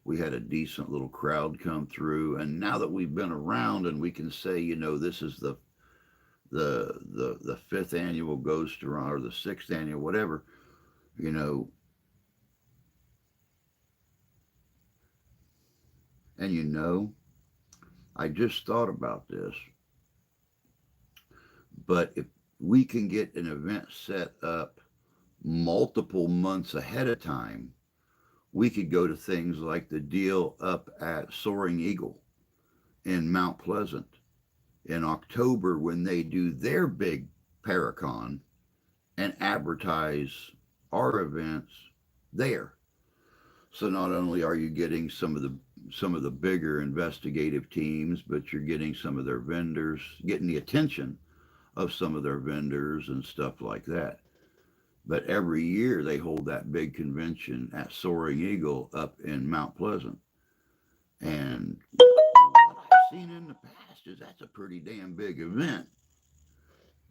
We had a decent little crowd come through, and now that we've been around and we can say, this is the fifth annual Ghost Run or the sixth annual, whatever, you know, and I just thought about this, but if we can get an event set up multiple months ahead of time, we could go to things like the deal up at Soaring Eagle in Mount Pleasant in October when they do their big Paracon and advertise our events there. So not only are you getting some of the some of the bigger investigative teams, but you're getting some of their vendors, getting the attention of some of their vendors and stuff like that. But every year they hold that big convention at Soaring Eagle up in Mount Pleasant. And what I've seen in the past is that's a pretty damn big event.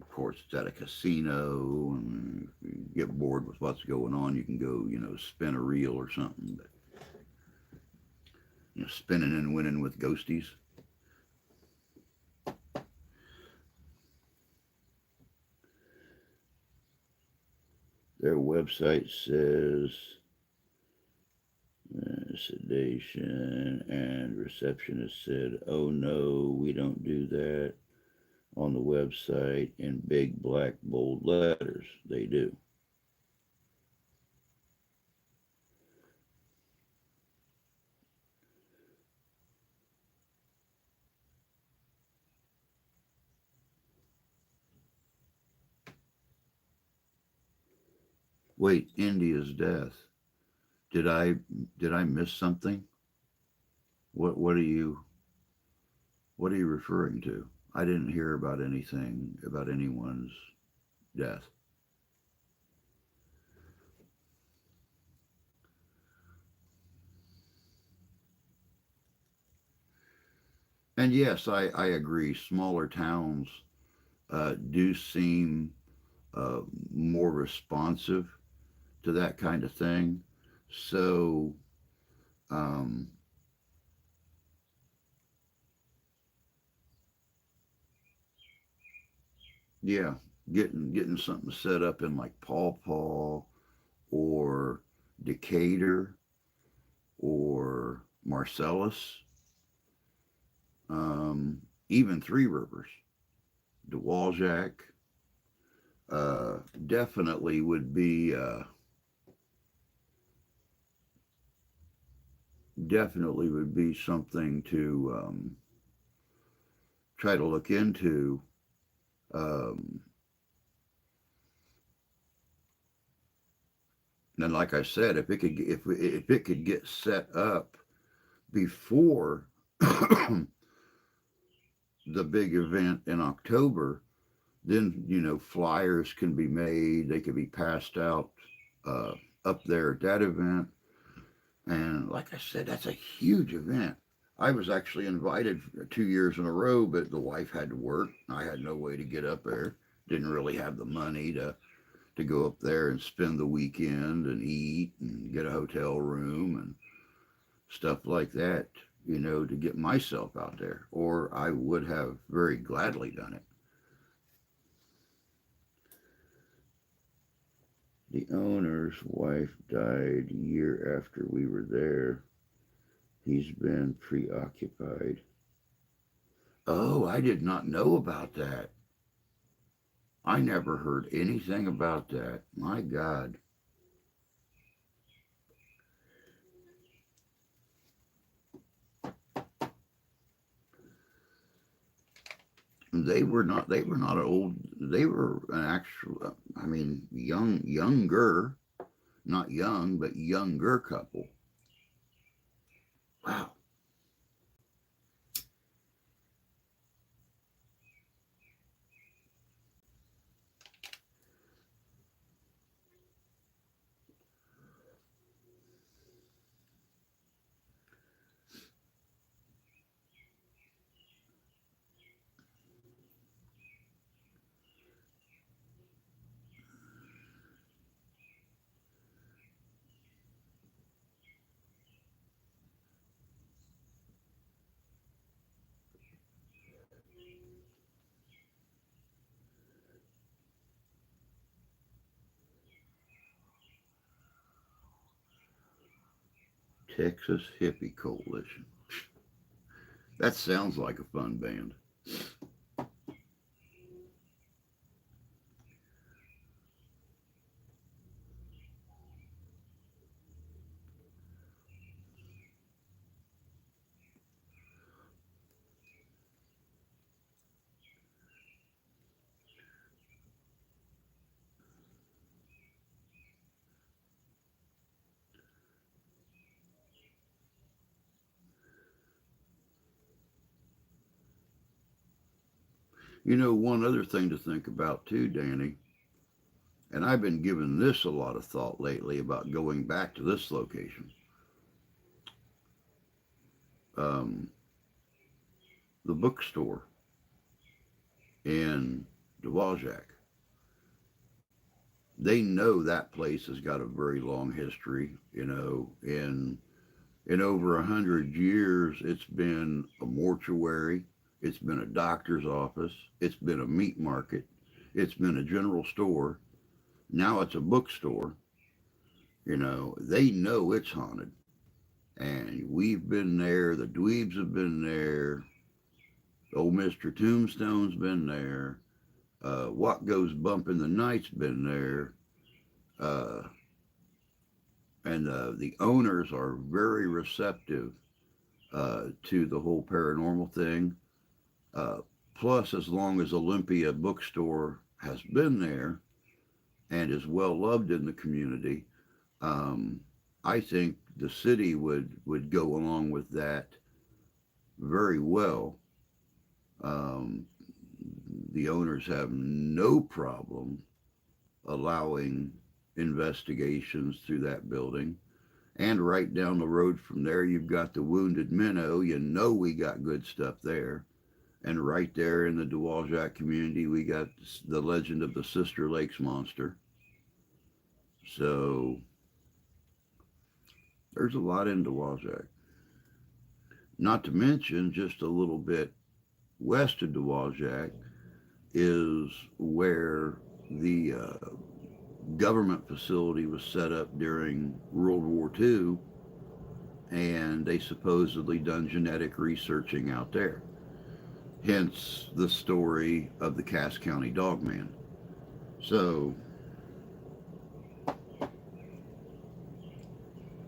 Of course, it's at a casino, and if you get bored with what's going on, you can go, spin a reel or something. But, spinning and winning with ghosties. Their website says sedation, and receptionist said, "Oh no, we don't do that." On the website in big black bold letters, they do. Wait, India's death. Did I did I miss something? What are you referring to? I didn't hear about anything about anyone's death. And yes, I agree. Smaller towns do seem uh, more responsive to that kind of thing. So, um, yeah, getting something set up in like Paw Paw or Decatur or Marcellus, even Three Rivers, DeWaljack, uh, definitely would be something to try to look into. Um, and like I said, if it could get set up before the big event in October, then flyers can be made. They can be passed out uh, up there at that event. And like I said, that's a huge event. I was actually invited 2 years in a row, but the wife had to work. I had no way to get up there. Didn't really have the money to go up there and spend the weekend and eat and get a hotel room and stuff like that, to get myself out there. Or I would have very gladly done it. The owner's wife died a year after we were there. He's been preoccupied. Oh, I did not know about that. I never heard anything about that. My God. They were not old. They were an actual, I mean, younger, not young, but younger couple. Wow. Texas Hippie Coalition. That sounds like a fun band. You know, one other thing to think about too, Danny, and I've been giving this a lot of thought lately about going back to this location. Um, the bookstore in Dewaljac. They know that place has got a very long history. You know, in over 100 years, it's been a mortuary, it's been a doctor's office, it's been a meat market, it's been a general store. Now it's a bookstore. You know, they know it's haunted, and we've been there. The dweebs have been there. Old Mister Tombstone's been there. What Goes Bump in the Night's been there. Uh, and the owners are very receptive to the whole paranormal thing. Uh, Plus, as long as Olympia Bookstore has been there and is well loved in the community, um, I think the city would go along with that very well. Um, the owners have no problem allowing investigations through that building. And right down the road from there, you've got the Wounded Minnow. You know we got good stuff there. And right there in the Dewaljac community, we got the legend of the Sister Lakes Monster. So there's a lot in Dewaljac. Not to mention, just a little bit west of Dewaljac is where the government facility was set up during World War II, and they supposedly done genetic researching out there. Hence the story of the Cass County Dogman. So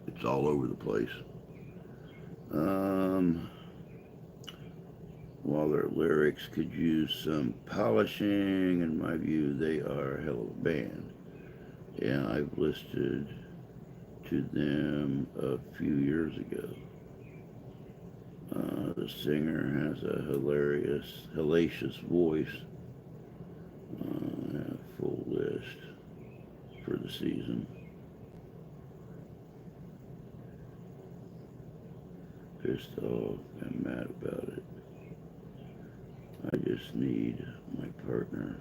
it's all over the place. Um, while their lyrics could use some polishing, in my view, they are a hell of a band. Yeah, I've listened to them a few years ago. The singer has a hellacious voice. Full list for the season. Pissed off and mad about it. I just need my partner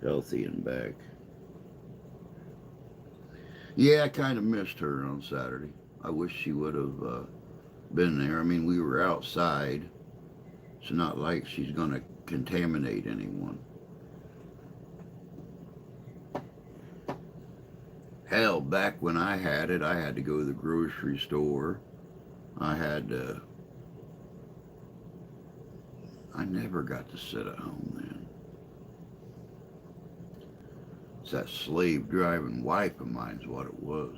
healthy and back. Yeah, I kind of missed her on Saturday. I wish she would have been there. I mean, we were outside. It's not like she's going to contaminate anyone. Hell, back when I had it, I had to go to the grocery store. I never got to sit at home then. It's that slave driving wife of mine's what it was.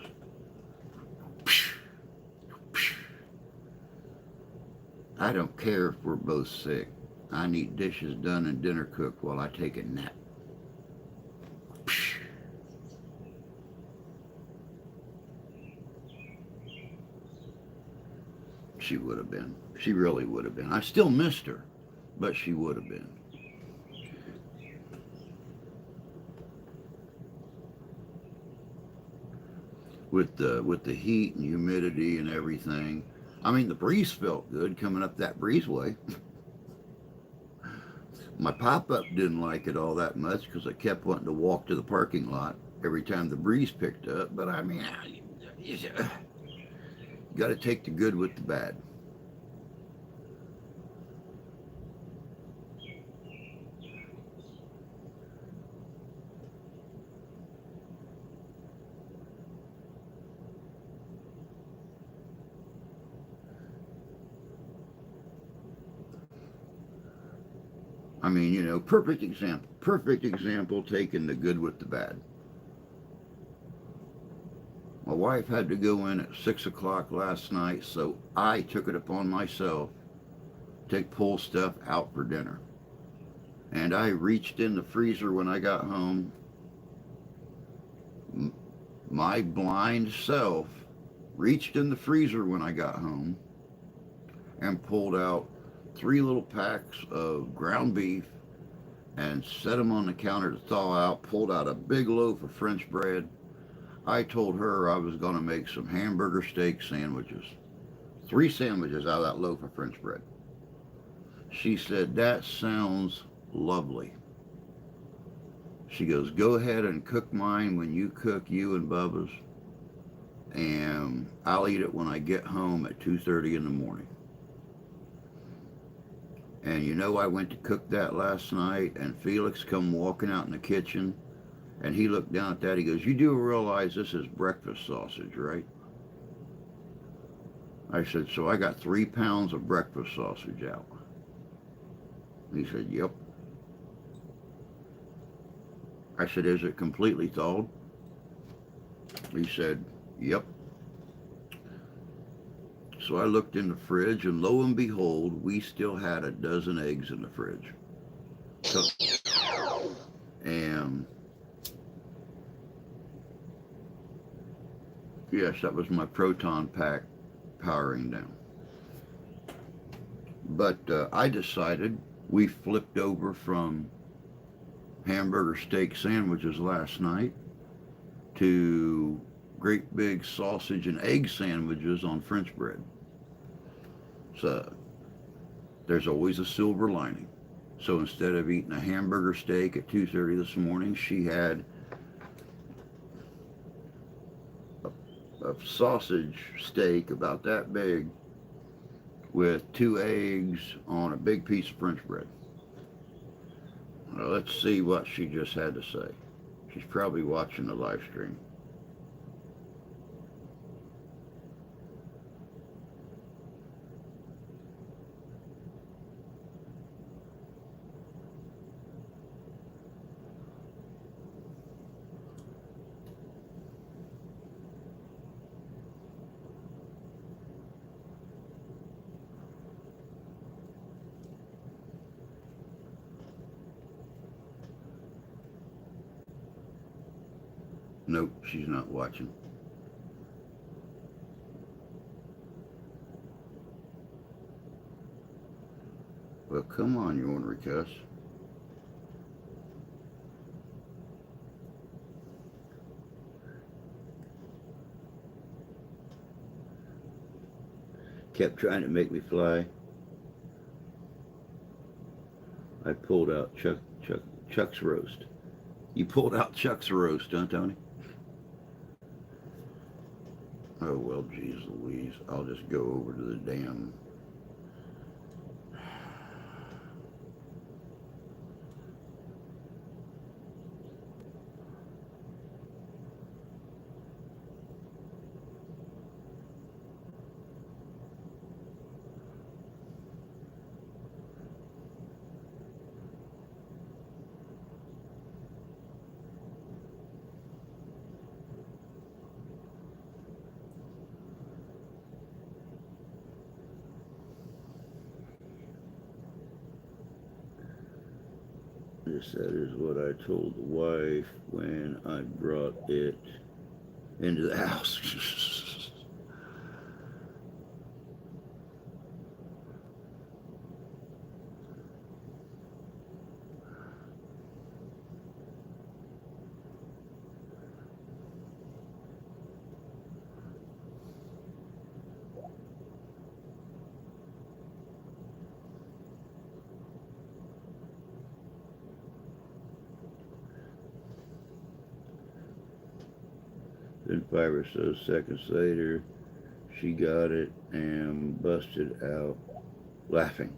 I don't care if we're both sick. I need dishes done and dinner cooked while I take a nap. She would have been. She really would have been. I still missed her, but she would have been. With the heat and humidity and everything. I mean, the breeze felt good coming up that breezeway. My pop-up didn't like it all that much because I kept wanting to walk to the parking lot every time the breeze picked up. But I mean, you got to take the good with the bad. I mean, you know, perfect example. Perfect example taking the good with the bad. My wife had to go in at 6 o'clock last night, so I took it upon myself to pull stuff out for dinner. And I reached in the freezer when I got home. My blind self reached in the freezer when I got home and pulled out 3 little packs of ground beef and set them on the counter to thaw out, pulled out a big loaf of French bread. I told her I was going to make some hamburger steak sandwiches. 3 sandwiches out of that loaf of French bread. She said, that sounds lovely. She goes, go ahead and cook mine when you cook you and Bubba's, and I'll eat it when I get home at 2:30 in the morning. And you know, I went to cook that last night, and Felix come walking out in the kitchen, and he looked down at that. He goes, you do realize this is breakfast sausage, right? I said, so I got 3 pounds of breakfast sausage out. He said, yep. I said, is it completely thawed? He said, yep. So I looked in the fridge, and lo and behold, we still had a dozen eggs in the fridge. So, and yes, that was my proton pack powering down. But I decided we flipped over from hamburger steak sandwiches last night to great big sausage and egg sandwiches on French bread. So there's always a silver lining. So instead of eating a hamburger steak at 2:30 this morning, she had a sausage steak about that big with 2 eggs on a big piece of French bread. Well, let's see what she just had to say. She's probably watching the live stream. Nope, she's not watching. Well, come on, you ornery cuss. Kept trying to make me fly. I pulled out Chuck's roast. You pulled out Chuck's roast, huh, Tony? Oh, well, geez Louise. I'll just go over to the damn... Yes, that is what I told the wife when I brought it into the house. Then 5 or so seconds later, she got it and busted out laughing.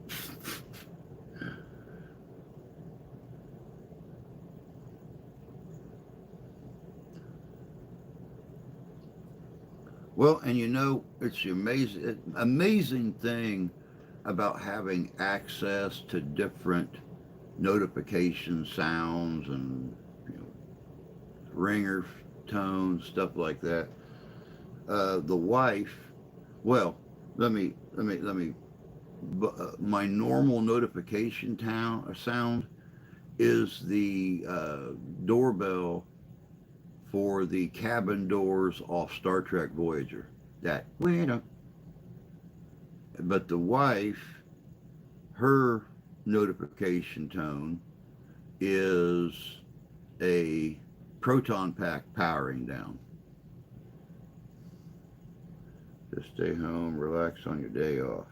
Well, and you know, it's the amazing thing about having access to different notification sounds and, you know, ringer tones, stuff like that. The wife, well, my normal notification sound is the doorbell for the cabin doors off Star Trek Voyager. That, but the wife, her notification tone is a proton pack powering down. Just stay home, relax on your day off.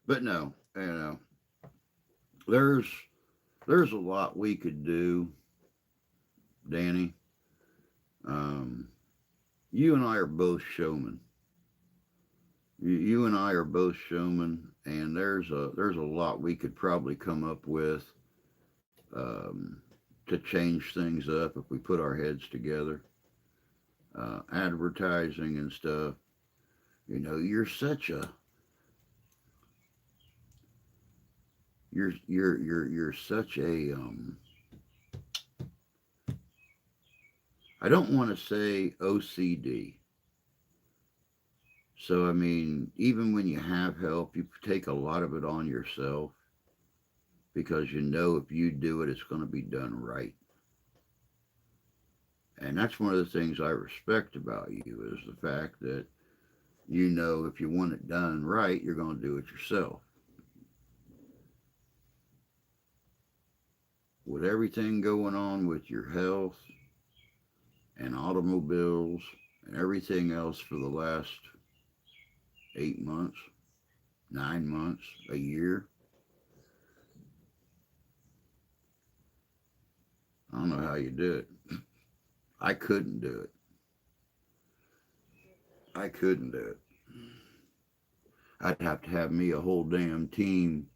But no, there's there's a lot we could do, Danny. Um, you and I are both showmen. You and I are both showmen, and there's a lot we could probably come up with um, to change things up if we put our heads together. Advertising and stuff. You're such a I don't want to say OCD. So I mean, even when you have help, you take a lot of it on yourself because you know if you do it, it's going to be done right. And that's one of the things I respect about you is the fact that you know if you want it done right, you're going to do it yourself. With everything going on with your health and automobiles and everything else for the last 8 months, 9 months, a year, I don't know how you do it. I couldn't do it. I couldn't do it. I'd have to have me a whole damn team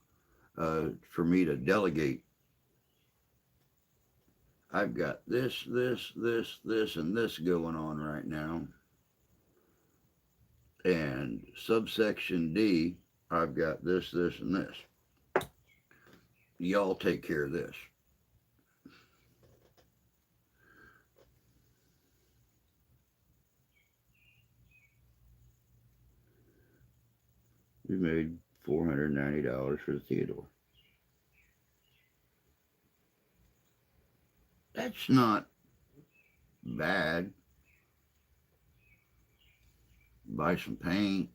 for me to delegate. I've got this, and this going on right now. And subsection D, I've got this, and this. Y'all take care of this. We made $490 for the Theodore. That's not bad. Buy some paint,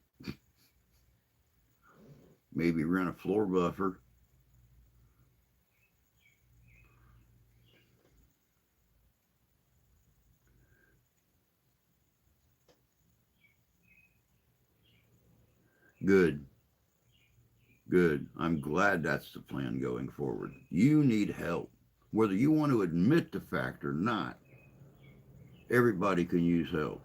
maybe rent a floor buffer. Good, good. I'm glad that's the plan going forward. You need help. Whether you want to admit the fact or not, everybody can use help.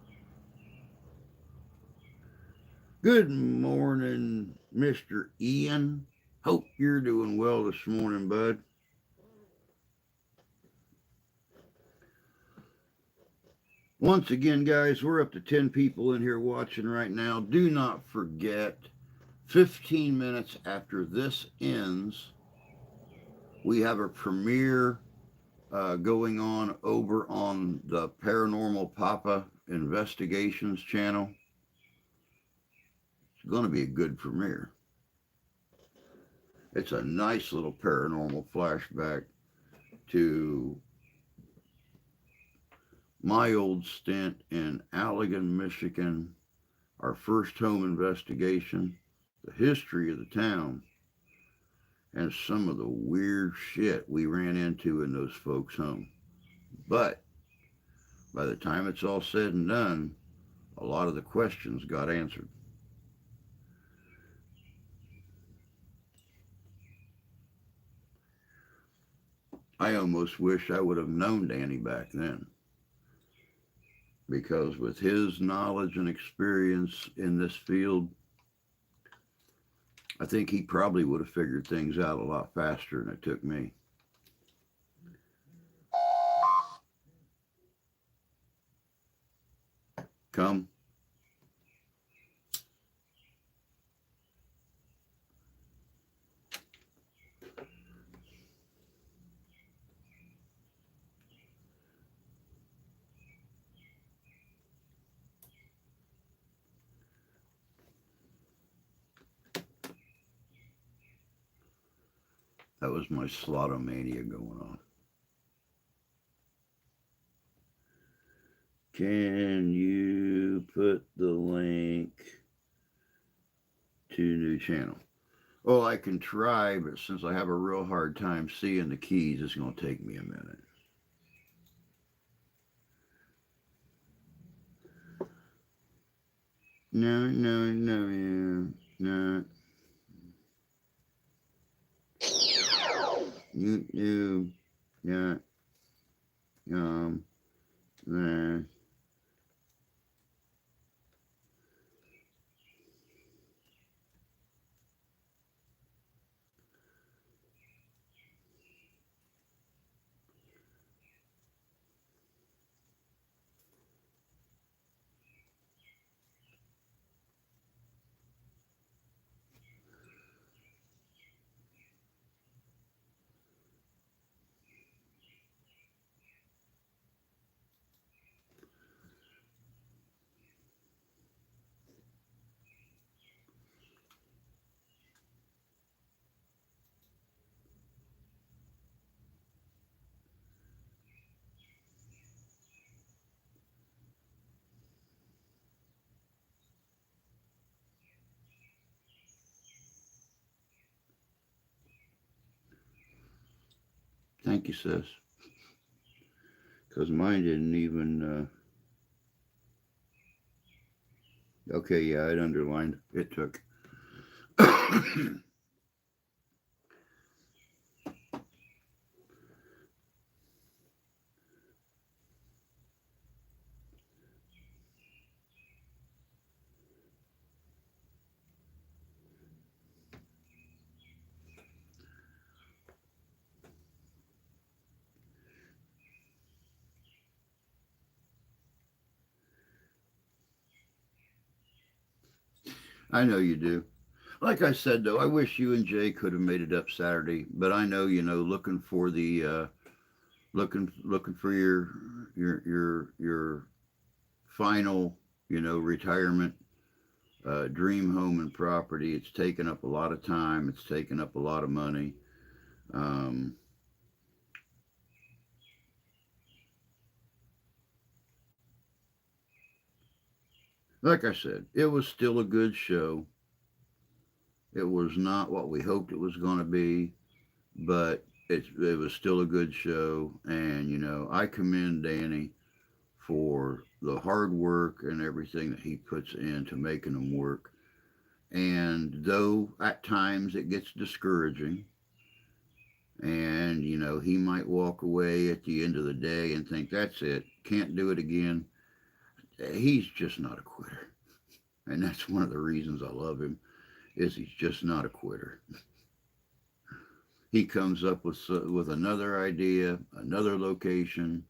Good morning, Mr. Ian. Hope you're doing well this morning, bud. Once again, guys, we're up to 10 people in here watching right now. Do not forget, 15 minutes after this ends, we have a premiere going on over on the Paranormal Papa Investigations channel. It's going to be a good premiere. It's a nice little paranormal flashback to my old stint in Allegan, Michigan, our first home investigation, the history of the town, and some of the weird shit we ran into in those folks' home. But by the time it's all said and done, a lot of the questions got answered. I almost wish I would have known Danny back then, because with his knowledge and experience in this field, I think he probably would have figured things out a lot faster than it took me. Come. That was my slotomania going on. Can you put the link to new channel? Oh, I can try, but since I have a real hard time seeing the keys, it's going to take me a minute. No, no, no, no. YouTube, yeah, there. Thank you, sis. Because mine didn't even. Okay, yeah, it underlined. It took. I know you do. Like I said, though, I wish you and Jay could have made it up Saturday. But I know, looking for the looking for your final, retirement dream home and property. It's taken up a lot of time. It's taken up a lot of money. Um, like I said, it was still a good show. It was not what we hoped it was going to be, but it was still a good show. And I commend Danny for the hard work and everything that he puts into making them work. And though at times it gets discouraging, and he might walk away at the end of the day and think that's it, can't do it again. He's just not a quitter, and that's one of the reasons I love him. Is he's just not a quitter. He comes up with another idea, another location,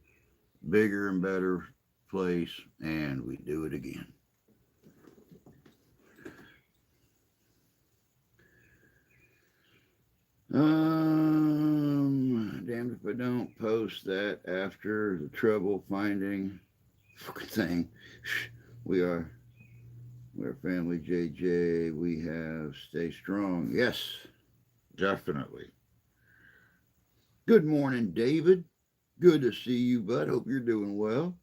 bigger and better place, and we do it again. Damned if I don't post that after the trouble finding fucking thing. We are we're family, JJ. We have stay strong. Yes, definitely. Good morning, David. Good to see you, bud. Hope you're doing well.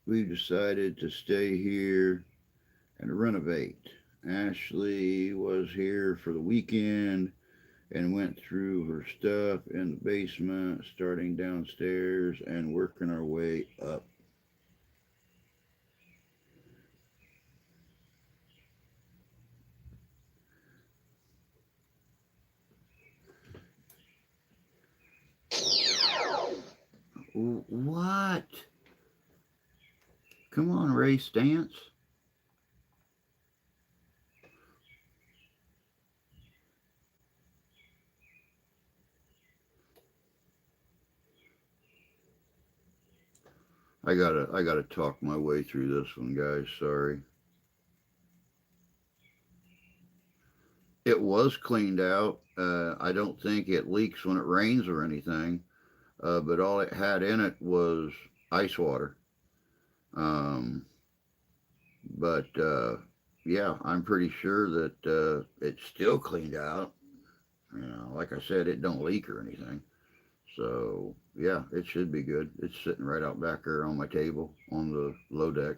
We've decided to stay here and renovate. Ashley was here for the weekend and went through her stuff in the basement, starting downstairs and working our way up. What? Come on, Ray Stance. I gotta talk my way through this one, guys. Sorry. It was cleaned out. I don't think it leaks when it rains or anything. But all it had in it was ice water. Um, but yeah, I'm pretty sure that it's still cleaned out. You know, like I said, it don't leak or anything. So yeah, it should be good. It's sitting right out back there on my table on the low deck.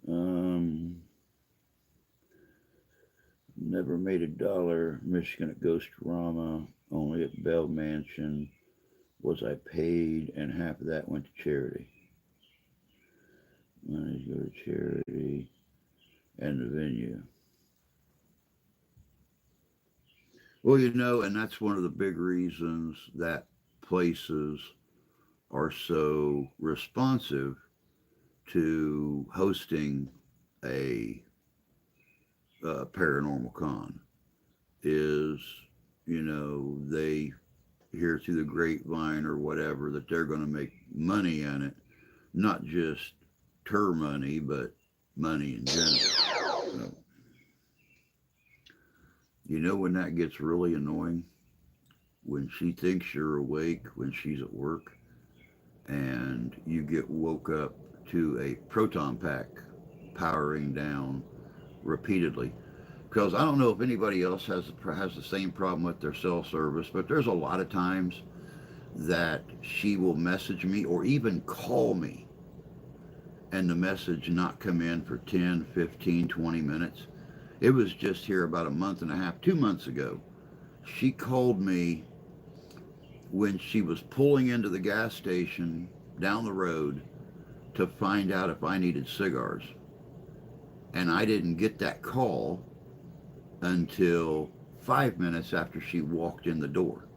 Um, Never made $1 Michigan at Ghost Rama. Only at Bell Mansion was I paid, and half of that went to charity. Money go to charity and the venue. Well, you know, and that's one of the big reasons that places are so responsive to hosting a, paranormal con is, you know, they hear through the grapevine or whatever that they're going to make money on it, not just tour money, but money in general. So, you know when that gets really annoying? When she thinks you're awake when she's at work and you get woke up to a proton pack powering down repeatedly. Because I don't know if anybody else has the same problem with their cell service, but there's a lot of times that she will message me or even call me and the message not come in for 10, 15, 20 minutes. It was just here about a month and a half, 2 months ago. She called me when she was pulling into the gas station down the road to find out if I needed cigars. And I didn't get that call until 5 minutes after she walked in the door.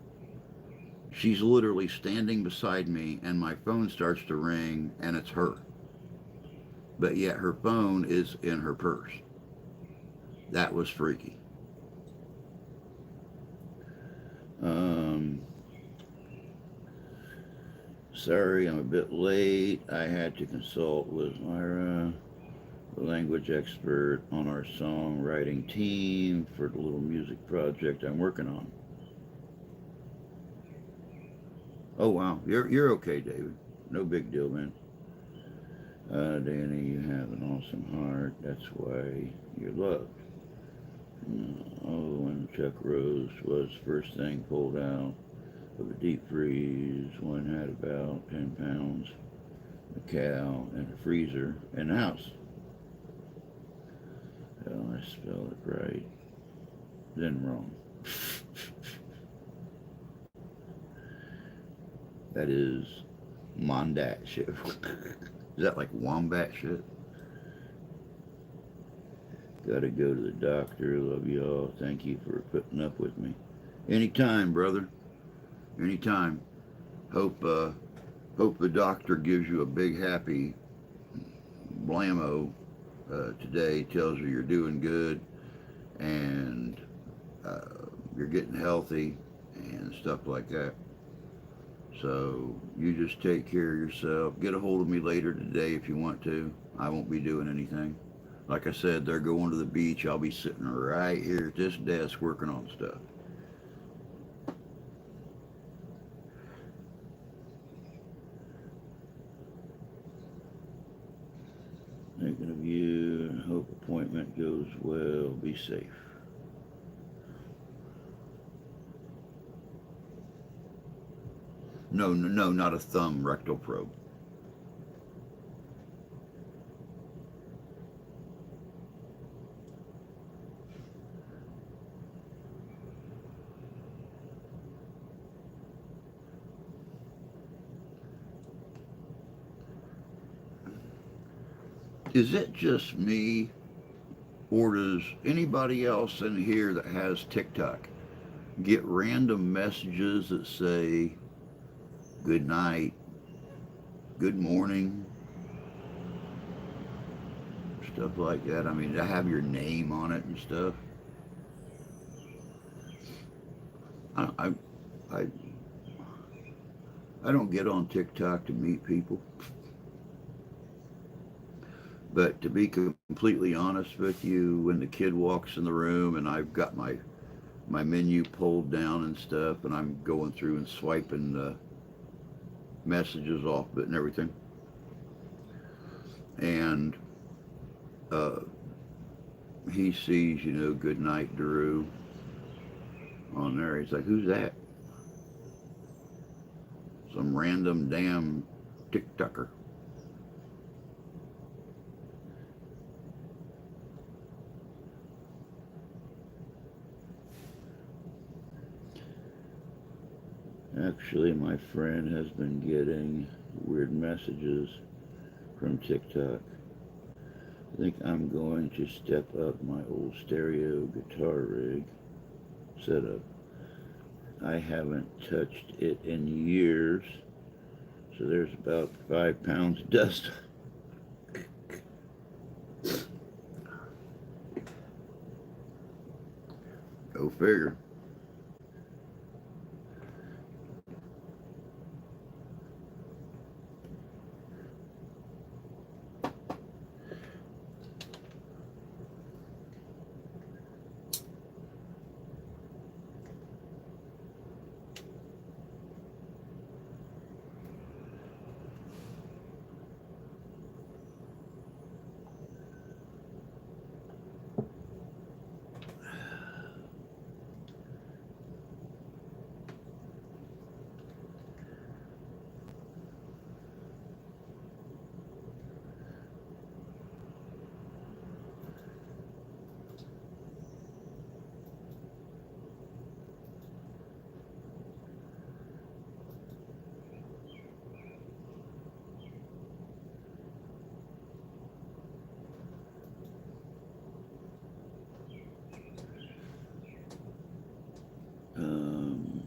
She's literally standing beside me, and my phone starts to ring, and it's her. But yet her phone is in her purse. That was freaky. Um, Sorry, I'm a bit late. I had to consult with Myra, the language expert on our songwriting team for the little music project I'm working on. Oh wow, you're okay, David. No big deal, man. Danny, you have an awesome heart. That's why you're loved. Oh, when Chuck Rose was first thing pulled out of a deep freeze, one had about 10 pounds, a cow, and a freezer in the house. Well, I spelled it right, then wrong. That is Mondat shit. Is that like wombat shit? Gotta go to the doctor. Love y'all. Thank you for putting up with me. Anytime, brother. Anytime. Hope hope the doctor gives you a big happy blammo today. Tells you you're doing good and you're getting healthy and stuff like that. So you just take care of yourself. Get a hold of me later today if you want to. I won't be doing anything. Like I said, they're going to the beach. I'll be sitting right here at this desk working on stuff. Thinking of you. Hope appointment goes well. Be safe. No, no, no, not a thumb rectal probe. Is it just me, or does anybody else in here that has TikTok get random messages that say good night, good morning, stuff like that? I mean, to have your name on it and stuff. I, I, I, I don't get on TikTok to meet people, but to be completely honest with you, when the kid walks in the room and I've got my menu pulled down and stuff, and I'm going through and swiping the messages off of it and everything, and uh, he sees, good night, Drew, on there. He's like, who's that? Some random damn TikToker. Actually, my friend has been getting weird messages from TikTok. I think I'm going to step up my old stereo guitar rig setup. I haven't touched it in years, so there's about 5 pounds of dust. Go figure.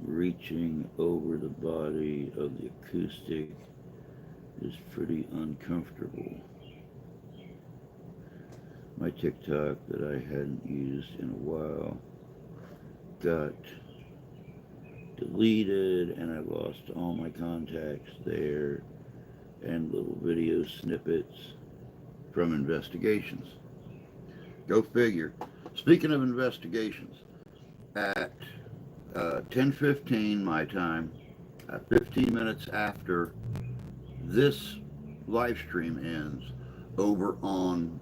Reaching over the body of the acoustic is pretty uncomfortable. My TikTok that I hadn't used in a while got deleted, and I lost all my contacts there and little video snippets from investigations. Go figure. Speaking of investigations, at 10:15 my time, 15 minutes after this live stream ends, over on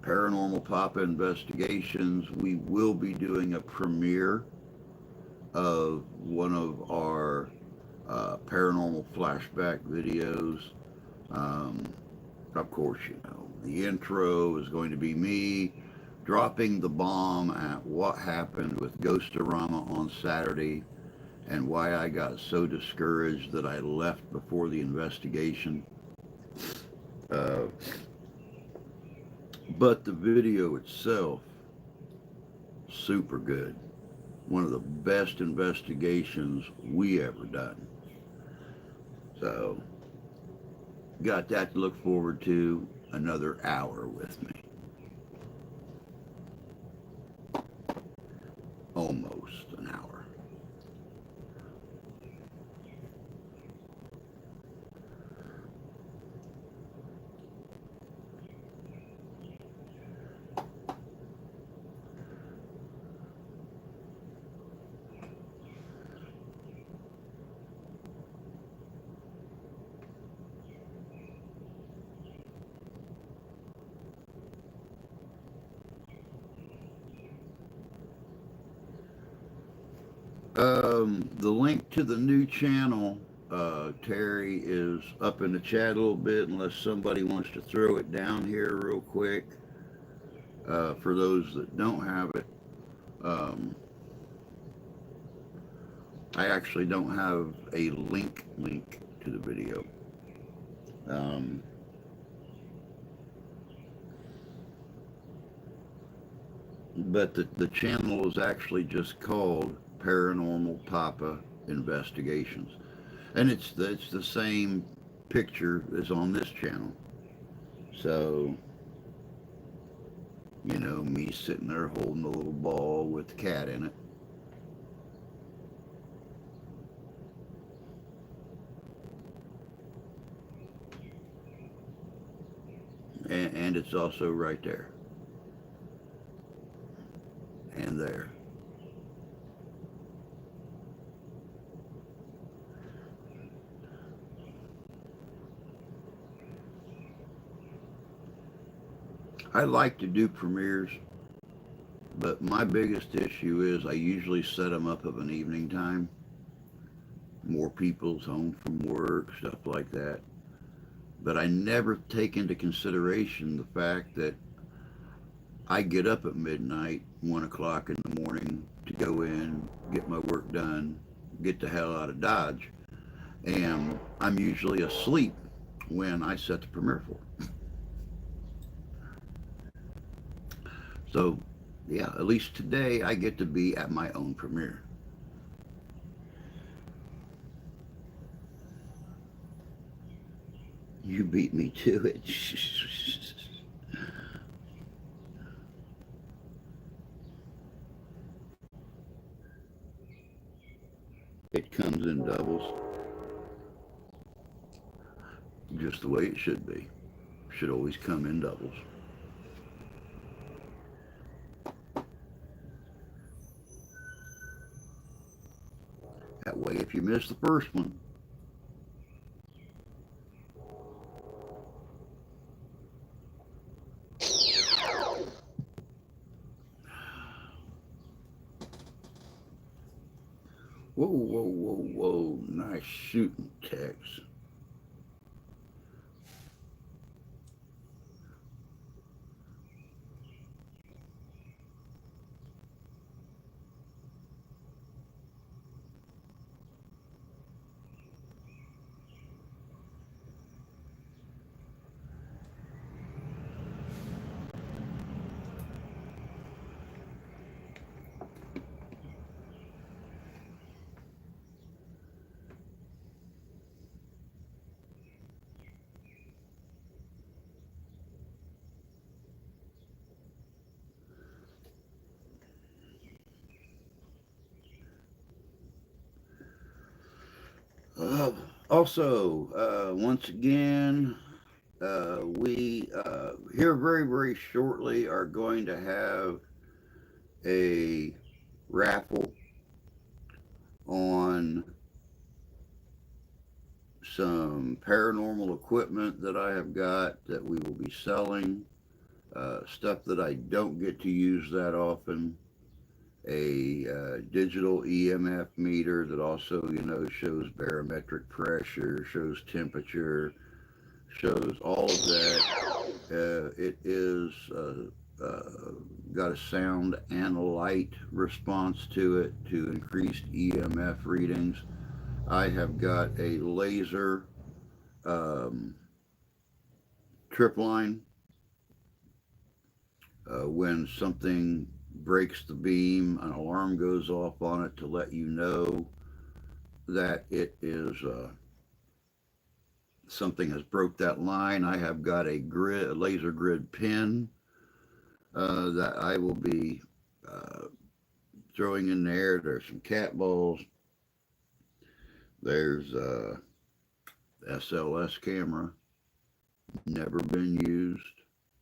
Paranormal Papa Investigations, we will be doing a premiere of one of our paranormal flashback videos. Of course, the intro is going to be me dropping the bomb at what happened with Ghostorama on Saturday and why I got so discouraged that I left before the investigation. But the video itself, super good. One of the best investigations we ever done. So, got that to look forward to. Another hour with me. Almost an hour. The link to the new channel, Terry, is up in the chat a little bit, unless somebody wants to throw it down here real quick. For those that don't have it, I actually don't have a link to the video. But the channel is actually just called Paranormal Papa Investigations, and it's the same picture as on this channel. So, you know, me sitting there holding a little ball with the cat in it. And it's also right there and there. I like to do premieres, but my biggest issue is I usually set them up of an evening time. More people's home from work, stuff like that. But I never take into consideration the fact that I get up at midnight, 1 o'clock in the morning, to go in, get my work done, get the hell out of Dodge. And I'm usually asleep when I set the premiere for. So, yeah, at least today I get to be at my own premiere. You beat me to it. It comes in doubles, just the way it should be. Should always come in doubles. That way, if you miss the first one, whoa, whoa, whoa, whoa, nice shooting, Tex. Once again, we here very, very shortly are going to have a raffle on some paranormal equipment that I have got that we will be selling. Stuff that I don't get to use that often. A digital EMF meter that also, you know, shows barometric pressure, shows temperature, shows all of that. It is got a sound and a light response to it to increased EMF readings. I have got a laser trip line. When something breaks the beam, an alarm goes off on it to let you know that it is something has broke that line. I have got a laser grid pin that I will be throwing in there. There's some cat balls. There's SLS camera, never been used.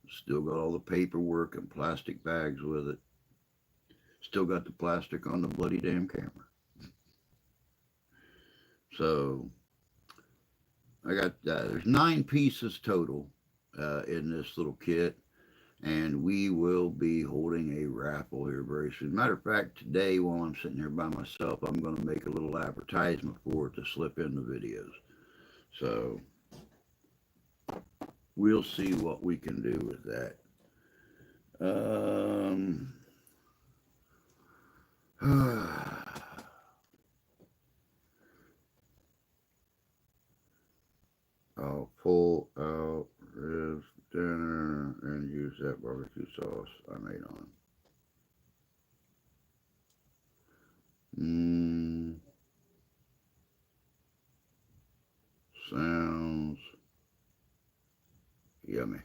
Still got all the paperwork and plastic bags with it. Still got the plastic on the bloody damn camera. So I got there's 9 pieces total in this little kit, And we will be holding a raffle here very soon. Matter of fact, today while I'm sitting here by myself, I'm going to make a little advertisement for it to slip in the videos. So we'll see what we can do with that. I'll pull out ribs dinner and use that barbecue sauce I made on. Sounds yummy.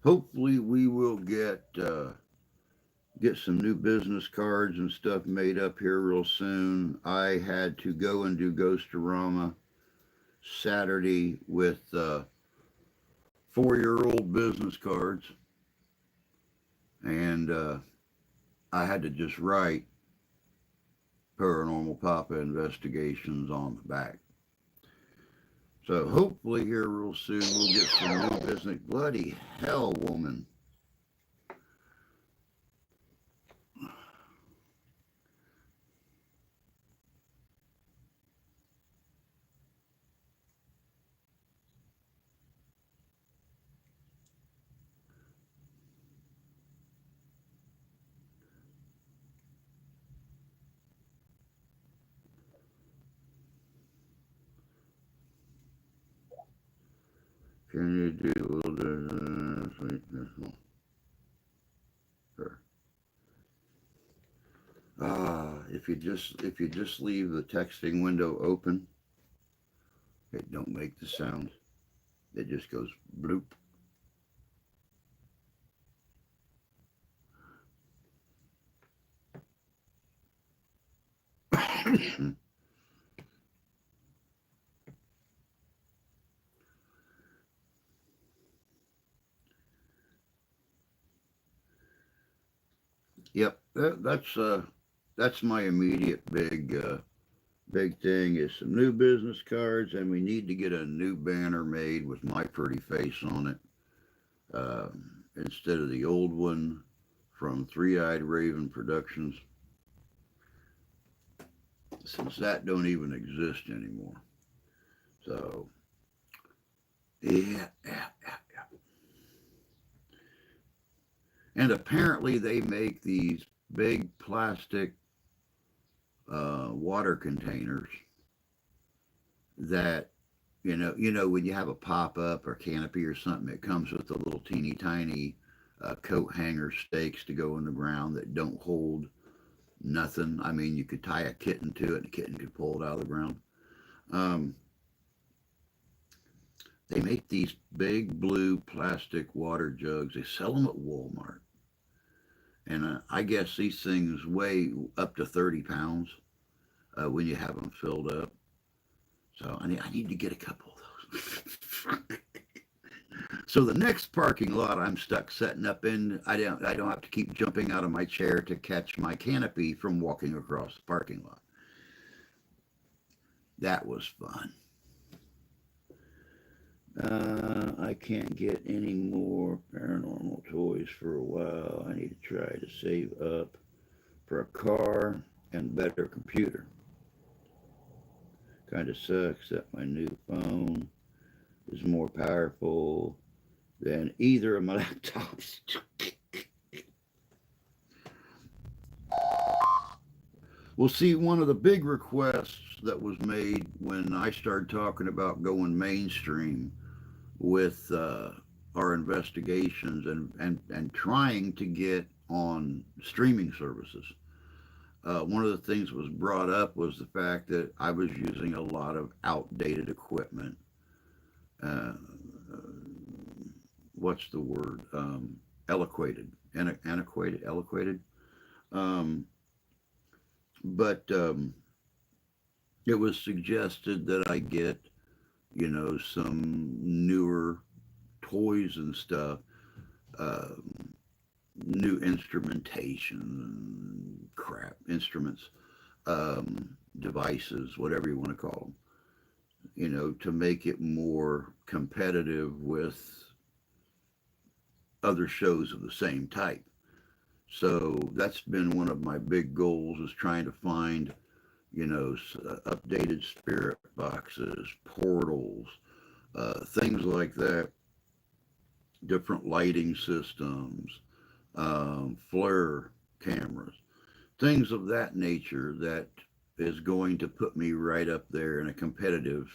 Hopefully we will get some new business cards and stuff made up here real soon. I had to go and do Ghostorama Saturday with 4-year-old business cards, and I had to just write Paranormal Papa Investigations on the back. So hopefully here real soon we'll get some new business. Bloody hell, woman. Can you do a little bit this one? Sure. If you just leave the texting window open, it don't make the sound. It just goes bloop. Yep, that's my immediate big thing is some new business cards, and we need to get a new banner made with my pretty face on it instead of the old one from Three Eyed Raven Productions, since that don't even exist anymore. So yeah. And apparently they make these big plastic water containers that when you have a pop up or canopy or something, it comes with the little teeny tiny coat hanger stakes to go in the ground that don't hold nothing. I mean, you could tie a kitten to it and the kitten could pull it out of the ground. Um, they make these big blue plastic water jugs. They sell them at Walmart. And I guess these things weigh up to 30 pounds when you have them filled up. So I need to get a couple of those. So the next parking lot I'm stuck setting up in, I don't have to keep jumping out of my chair to catch my canopy from walking across the parking lot. That was fun. I can't get any more paranormal toys for a while. I need to try to save up for a car and better computer. Kind of sucks that my new phone is more powerful than either of my laptops. Well, see, one of the big requests that was made when I started talking about going mainstream with our investigations and trying to get on streaming services. One of the things that was brought up was the fact that I was using a lot of outdated equipment. Uh, what's the word? Antiquated. Um, but it was suggested that I get, some newer toys and stuff, um, new instrumentation, crap, instruments, devices, whatever you want to call them, to make it more competitive with other shows of the same type. So that's been one of my big goals is trying to find, updated spirit boxes, portals, things like that, different lighting systems, flare cameras, things of that nature that is going to put me right up there in a competitive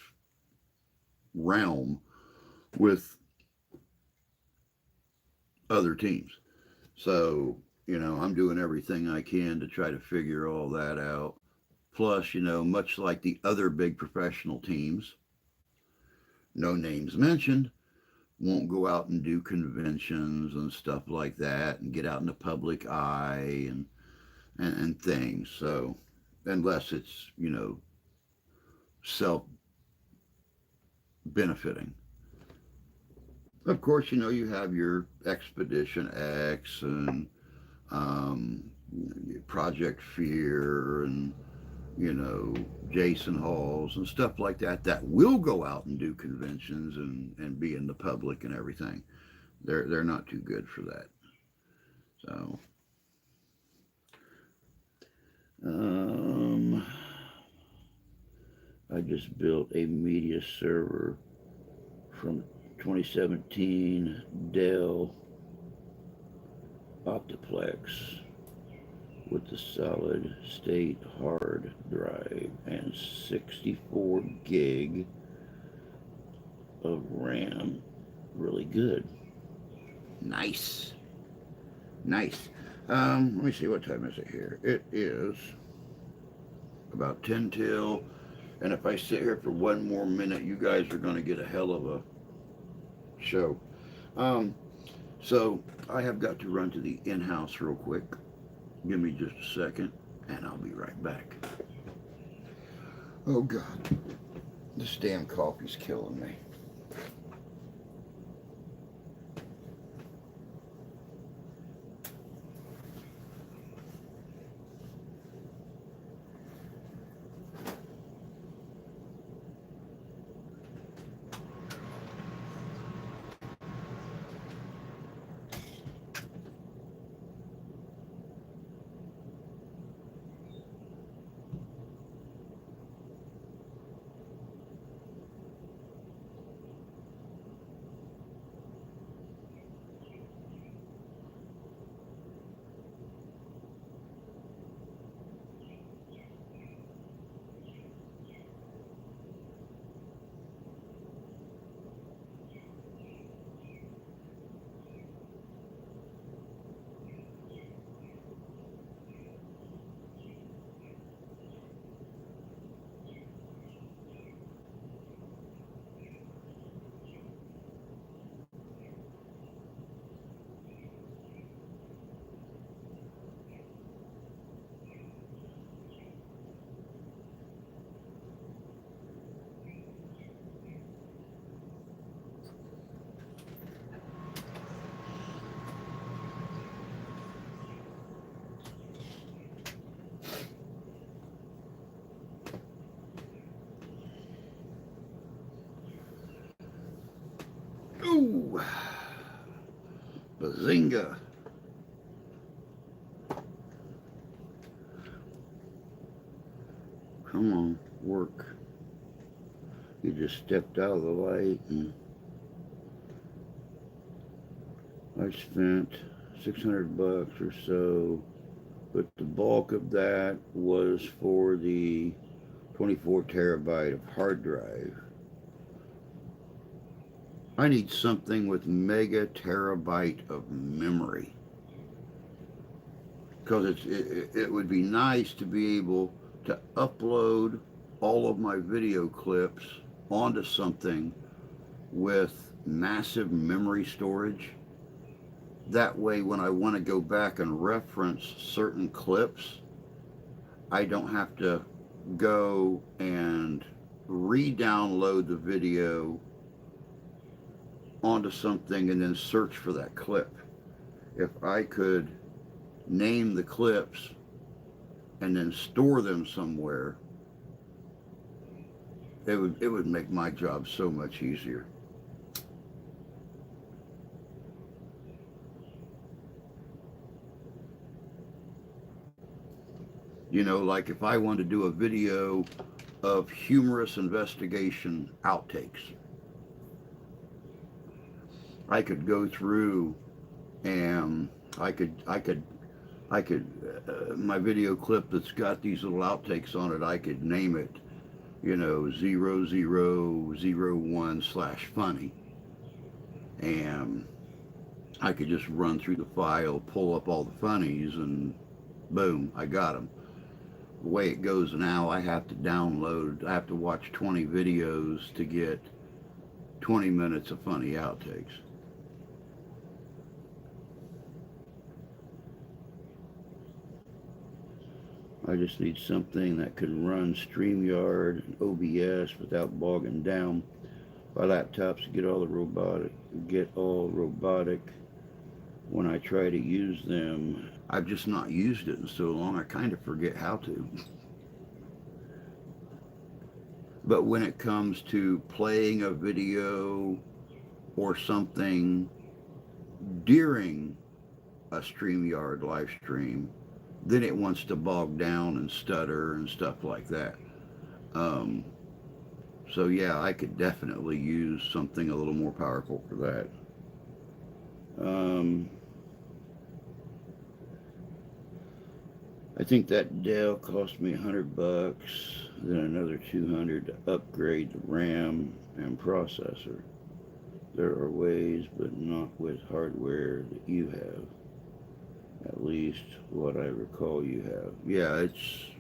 realm with other teams. So, I'm doing everything I can to try to figure all that out. Plus, much like the other big professional teams, no names mentioned, won't go out and do conventions and stuff like that and get out in the public eye and things. So, unless it's, self benefiting. Of course, you have your Expedition X and um, Project Fear and Jason Halls and stuff like that will go out and do conventions and be in the public and everything. They're not too good for that. So um, I just built a media server from 2017 Dell Optiplex with the solid state hard drive and 64 gig of RAM. Really good. Nice. Nice. Let me see, what time is it here? It is about 10 till. And if I sit here for one more minute, you guys are going to get a hell of a show. Um, so I have got to run to the in-house real quick. Give me just a second, and I'll be right back. Oh, God. This damn coffee's killing me. Ooh, bazinga. Come on, work. You just stepped out of the light and I spent 600 bucks or so, but the bulk of that was for the 24 terabyte of hard drive. I need something with mega terabyte of memory because it would be nice to be able to upload all of my video clips onto something with massive memory storage. That way, when I want to go back and reference certain clips, I don't have to go and re-download the video onto something and then search for that clip. If I could name the clips and then store them somewhere, it would make my job so much easier. You know, like if I wanted to do a video of humorous investigation outtakes, I could go through and I could my video clip that's got these little outtakes on it, I could name it, you know, 0001/funny, and I could just run through the file, pull up all the funnies, and boom, I got them. The way it goes now, I have to watch 20 videos to get 20 minutes of funny outtakes. I just need something that can run StreamYard and OBS without bogging down my laptops to get all robotic when I try to use them. I've just not used it in so long, I kind of forget how to. But when it comes to playing a video or something during a StreamYard live stream, then it wants to bog down and stutter and stuff like that. Um, so yeah, I could definitely use something a little more powerful for that. I think that Dell cost me $100, then another $200 to upgrade the RAM and processor. There are ways, but not with hardware that you have. At least what I recall you have. Yeah, it's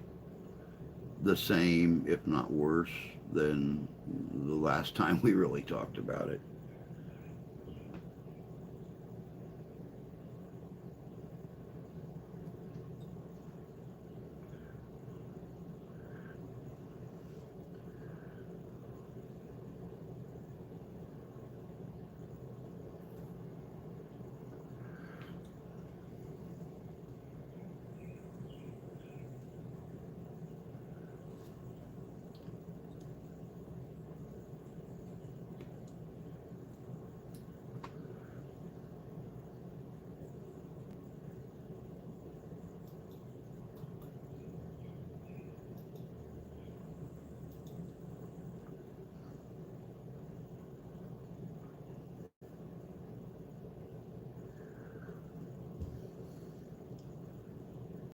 the same, if not worse, than the last time we really talked about it.